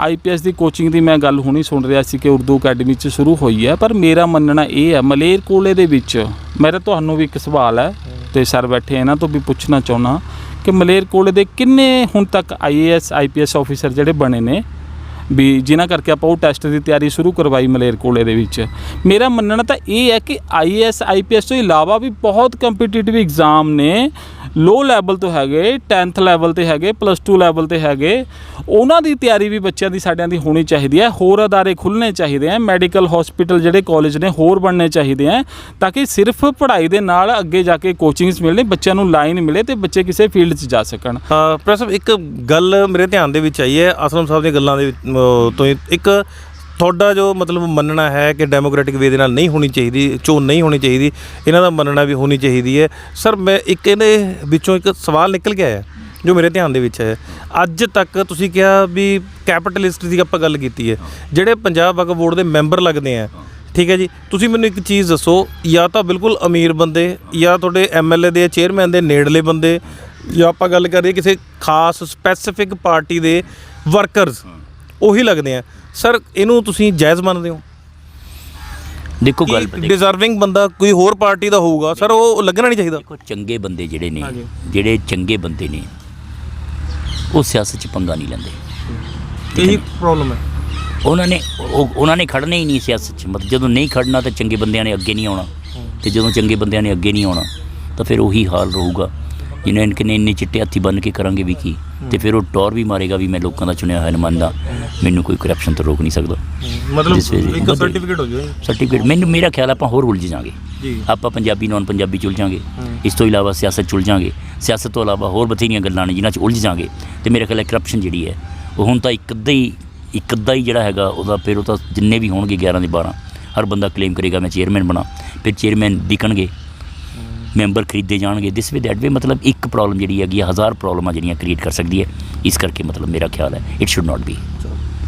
IPS ਦੀ ਕੋਚਿੰਗ ਦੀ ਮੈਂ ਗੱਲ ਹੁਣੀ ਸੁਣ ਰਿਹਾ ਸੀ ਕਿ ਉਰਦੂ ਅਕੈਡਮੀ 'ਚ ਸ਼ੁਰੂ ਹੋਈ ਹੈ, ਪਰ ਮੇਰਾ ਮੰਨਣਾ ਇਹ ਹੈ ਮਲੇਰਕੋਟਲੇ ਦੇ ਵਿੱਚ, ਮੇਰਾ ਤੁਹਾਨੂੰ ਵੀ ਇੱਕ ਸਵਾਲ ਹੈ ਅਤੇ ਸਰ ਬੈਠੇ ਇਹਨਾਂ ਤੋਂ ਵੀ ਪੁੱਛਣਾ ਚਾਹੁੰਦਾ ਕਿ ਮਲੇਰਕੋਟਲੇ ਦੇ ਕਿੰਨੇ ਹੁਣ ਤੱਕ IAS IPS ਆਫਿਸਰ ਜਿਹੜੇ ਬਣੇ ਨੇ ਵੀ ਜਿਨ੍ਹਾਂ ਕਰਕੇ ਆਪਾਂ ਉਹ ਟੈਸਟ ਦੀ ਤਿਆਰੀ ਸ਼ੁਰੂ ਕਰਵਾਈ ਮਲੇਰਕੋਟਲੇ ਦੇ ਵਿੱਚ। ਮੇਰਾ ਮੰਨਣਾ ਤਾਂ ਇਹ ਹੈ ਕਿ IAS IPS ਤੋਂ ਇਲਾਵਾ ਵੀ ਬਹੁਤ ਕੰਪੀਟੀਟਿਵ ਐਗਜ਼ਾਮ ਨੇ, ਲੋ ਲੈਵਲ ਤੋਂ ਹੈਗੇ, 10th ਲੈਵਲ 'ਤੇ ਹੈਗੇ, +2 ਲੈਵਲ 'ਤੇ ਹੈਗੇ, ਉਹਨਾਂ ਦੀ ਤਿਆਰੀ ਵੀ ਬੱਚਿਆਂ ਦੀ ਸਾਡਿਆਂ ਦੀ ਹੋਣੀ ਚਾਹੀਦੀ ਹੈ। ਹੋਰ ਅਦਾਰੇ ਖੁੱਲ੍ਹਣੇ ਚਾਹੀਦੇ ਹੈ, ਮੈਡੀਕਲ ਹੌਸਪੀਟਲ ਜਿਹੜੇ ਕਾਲਜ ਨੇ ਹੋਰ ਬਣਨੇ ਚਾਹੀਦੇ ਹੈ, ਤਾਂ ਕਿ ਸਿਰਫ ਪੜ੍ਹਾਈ ਦੇ ਨਾਲ ਅੱਗੇ ਜਾ ਕੇ ਕੋਚਿੰਗਸ ਮਿਲਣੇ, ਬੱਚਿਆਂ ਨੂੰ ਲਾਈਨ ਮਿਲੇ ਅਤੇ ਬੱਚੇ ਕਿਸੇ ਫੀਲਡ 'ਚ ਜਾ ਸਕਣ। ਪ੍ਰੋਫੈਸਰ ਇੱਕ ਗੱਲ ਮੇਰੇ ਧਿਆਨ ਦੇ ਵਿੱਚ ਆਈ ਹੈ ਅਸਲਮ ਸਾਹਿਬ ਦੀਆਂ ਗੱਲਾਂ ਦੇ ਵਿੱਚ ਤੋਂ, ਇੱਕ ਤੁਹਾਡਾ ਜੋ ਮਤਲਬ ਮੰਨਣਾ ਹੈ ਕਿ ਡੈਮੋਕ੍ਰੈਟਿਕ ਵੇ ਦੇ ਨਾਲ ਨਹੀਂ ਹੋਣੀ ਚਾਹੀਦੀ, ਚੋਣ ਨਹੀਂ ਹੋਣੀ ਚਾਹੀਦੀ, ਇਹਨਾਂ ਦਾ ਮੰਨਣਾ ਵੀ ਹੋਣੀ ਚਾਹੀਦੀ ਹੈ। ਸਰ ਮੈਂ ਇੱਕ ਇਹਦੇ ਵਿੱਚੋਂ ਇੱਕ ਸਵਾਲ ਨਿਕਲ ਕੇ ਆਇਆ ਜੋ ਮੇਰੇ ਧਿਆਨ ਦੇ ਵਿੱਚ ਹੈ। ਅੱਜ ਤੱਕ ਤੁਸੀਂ ਕਿਹਾ ਵੀ ਕੈਪੀਟਲਿਸਟ ਦੀ ਆਪਾਂ ਗੱਲ ਕੀਤੀ ਹੈ, ਜਿਹੜੇ ਪੰਜਾਬ ਵਕਫ ਬੋਰਡ ਦੇ ਮੈਂਬਰ ਲੱਗਦੇ ਆ, ਠੀਕ ਹੈ ਜੀ, ਤੁਸੀਂ ਮੈਨੂੰ ਇੱਕ ਚੀਜ਼ ਦੱਸੋ, ਜਾਂ ਤਾਂ ਬਿਲਕੁਲ ਅਮੀਰ ਬੰਦੇ, ਜਾਂ ਤੁਹਾਡੇ MLA ਦੇ ਚੇਅਰਮੈਨ ਦੇ ਨੇੜਲੇ ਬੰਦੇ, ਜਾਂ ਆਪਾਂ ਗੱਲ ਕਰੀਏ ਕਿਸੇ ਖਾਸ ਸਪੈਸੀਫਿਕ ਪਾਰਟੀ ਦੇ ਵਰਕਰਸ, ਉਹੀ ਲੱਗਦੇ ਆ। ਸਰ ਇਹਨੂੰ ਤੁਸੀਂ ਜਾਇਜ਼ ਮੰਨਦੇ ਹੋ? ਦੇਖੋ ਗੱਲ ਡਿਜ਼ਰਵਿੰਗ ਬੰਦਾ ਕੋਈ ਹੋਰ ਪਾਰਟੀ ਦਾ ਹੋਊਗਾ ਸਰ, ਉਹ ਲੱਗਣਾ ਨਹੀਂ ਚਾਹੀਦਾ। ਦੇਖੋ ਚੰਗੇ ਬੰਦੇ ਜਿਹੜੇ ਨੇ, ਜਿਹੜੇ ਚੰਗੇ ਬੰਦੇ ਨੇ ਉਹ ਸਿਆਸਤ 'ਚ ਪੰਗਾ ਨਹੀਂ ਲੈਂਦੇ। ਇਹੀ ਪ੍ਰੋਬਲਮ ਹੈ। ਉਹਨਾਂ ਨੇ ਖੜਨਾ ਹੀ ਨਹੀਂ ਸਿਆਸਤ 'ਚ। ਮਤਲਬ ਜਦੋਂ ਨਹੀਂ ਖੜਨਾ ਤਾਂ ਚੰਗੇ ਬੰਦਿਆਂ ਨੇ ਅੱਗੇ ਨਹੀਂ ਆਉਣਾ, ਅਤੇ ਜਦੋਂ ਚੰਗੇ ਬੰਦਿਆਂ ਨੇ ਅੱਗੇ ਨਹੀਂ ਆਉਣਾ ਤਾਂ ਫਿਰ ਉਹੀ ਹਾਲ ਰਹੂਗਾ। ਜਿਹਨੇ ਇੰਨੇ ਚਿੱਟੇ ਹੱਥੀ ਬੰਨ੍ਹ ਕੇ ਕਰਾਂਗੇ ਵੀ ਕੀ, ਅਤੇ ਫਿਰ ਉਹ ਟੌਰ ਵੀ ਮਾਰੇਗਾ ਵੀ ਮੈਂ ਲੋਕਾਂ ਦਾ ਚੁਣਿਆ ਹੋਇਆ ਨੁਮਾਇੰਦਾ, ਮੈਨੂੰ ਕੋਈ ਕਰਪਸ਼ਨ ਤੋਂ ਰੋਕ ਨਹੀਂ ਸਕਦਾ। ਮਤਲਬ ਇੱਕ ਸਰਟੀਫਿਕੇਟ ਹੋ ਜਾਵੇ, ਸਰਟੀਫਿਕੇਟ। ਮੇਰਾ ਖਿਆਲ ਆਪਾਂ ਹੋਰ ਉਲਝ ਜਾਵਾਂਗੇ, ਆਪਾਂ ਪੰਜਾਬੀ ਨੌਨ ਪੰਜਾਬੀ 'ਚ ਉਲਝਾਂਗੇ, ਇਸ ਤੋਂ ਇਲਾਵਾ ਸਿਆਸਤ 'ਚ ਉਲਝਾਂਗੇ, ਸਿਆਸਤ ਤੋਂ ਇਲਾਵਾ ਹੋਰ ਬਥੇਰੀਆਂ ਗੱਲਾਂ ਨੇ ਜਿਨ੍ਹਾਂ 'ਚ ਉਲਝ ਜਾਵਾਂਗੇ। ਅਤੇ ਮੇਰਾ ਖਿਆਲ ਹੈ ਕਰਪਸ਼ਨ ਜਿਹੜੀ ਹੈ ਉਹ ਹੁਣ ਤਾਂ ਇੱਕ ਅੱਧਾ ਹੀ ਜਿਹੜਾ ਹੈਗਾ ਉਹਦਾ, ਫਿਰ ਉਹ ਤਾਂ ਜਿੰਨੇ ਵੀ ਹੋਣਗੇ 11 ਦੇ 12 ਹਰ ਬੰਦਾ ਕਲੇਮ ਕਰੇਗਾ ਮੈਂ ਚੇਅਰਮੈਨ ਬਣਾ, ਫਿਰ ਚੇਅਰਮੈਨ ਵਿਕਣਗੇ, ਮੈਂਬਰ ਖਰੀਦੇ ਜਾਣਗੇ ਦਿਸ ਵੇ ਦੈਟ ਵੇ, ਮਤਲਬ ਇੱਕ ਪ੍ਰੋਬਲਮ ਜਿਹੜੀ ਹੈਗੀ 1000 ਪ੍ਰੋਬਲਮਾਂ ਜਿਹੜੀਆਂ ਕ੍ਰੀਏਟ ਕਰ ਸਕਦੀ ਹੈ। ਇਸ ਕਰਕੇ ਮਤਲਬ ਮੇਰਾ ਖਿਆਲ ਹੈ it should not be.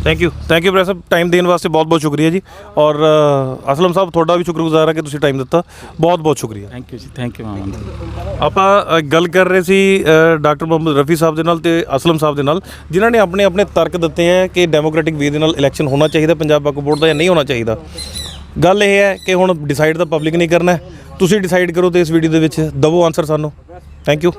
Thank you professor Sahib, time ਦੇਣ ਵਾਸਤੇ ਬਹੁਤ ਬਹੁਤ ਸ਼ੁਕਰੀਆ ਜੀ। ਔਰ ਅਸਲਮ ਸਾਹਿਬ ਤੁਹਾਡਾ ਵੀ ਸ਼ੁਕਰਗੁਜ਼ਾਰ ਹਾਂ ਕਿ ਤੁਸੀਂ ਟਾਈਮ ਦਿੱਤਾ, ਬਹੁਤ ਬਹੁਤ ਸ਼ੁਕਰੀਆ। ਥੈਂਕ ਯੂ ਜੀ, ਥੈਂਕ ਯੂ ਮਾਮਨ ਜੀ। ਆਪਾਂ ਗੱਲ ਕਰ ਰਹੇ ਸੀ ਡਾਕਟਰ ਮੁਹੰਮਦ ਰਫੀ ਸਾਹਿਬ ਦੇ ਨਾਲ ਤੇ ਅਸਲਮ ਸਾਹਿਬ ਦੇ ਨਾਲ, ਜਿਨ੍ਹਾਂ ਨੇ ਆਪਣੇ ਆਪਣੇ ਤਰਕ ਦਿੱਤੇ ਹੈ ਕਿ ਡੈਮੋਕ੍ਰੈਟਿਕ ਵੇ ਦੇ ਨਾਲ ਇਲੈਕਸ਼ਨ ਹੋਣਾ ਚਾਹੀਦਾ ਪੰਜਾਬ ਵਕਫ ਬੋਰਡ ਦਾ ਜਾਂ ਨਹੀਂ ਹੋਣਾ ਚਾਹੀਦਾ। ਗੱਲ ਇਹ ਹੈ ਕਿ ਹੁਣ ਡਿਸਾਈਡ ਤਾਂ ਪਬਲਿਕ ਨਹੀਂ ਕਰਨਾ, ਤੁਸੀਂ ਡਿਸਾਈਡ ਕਰੋ ਤੇ ਇਸ ਵੀਡੀਓ ਦੇ ਵਿੱਚ ਦਵੋ ਆਨਸਰ ਸਾਨੂੰ। Thank you.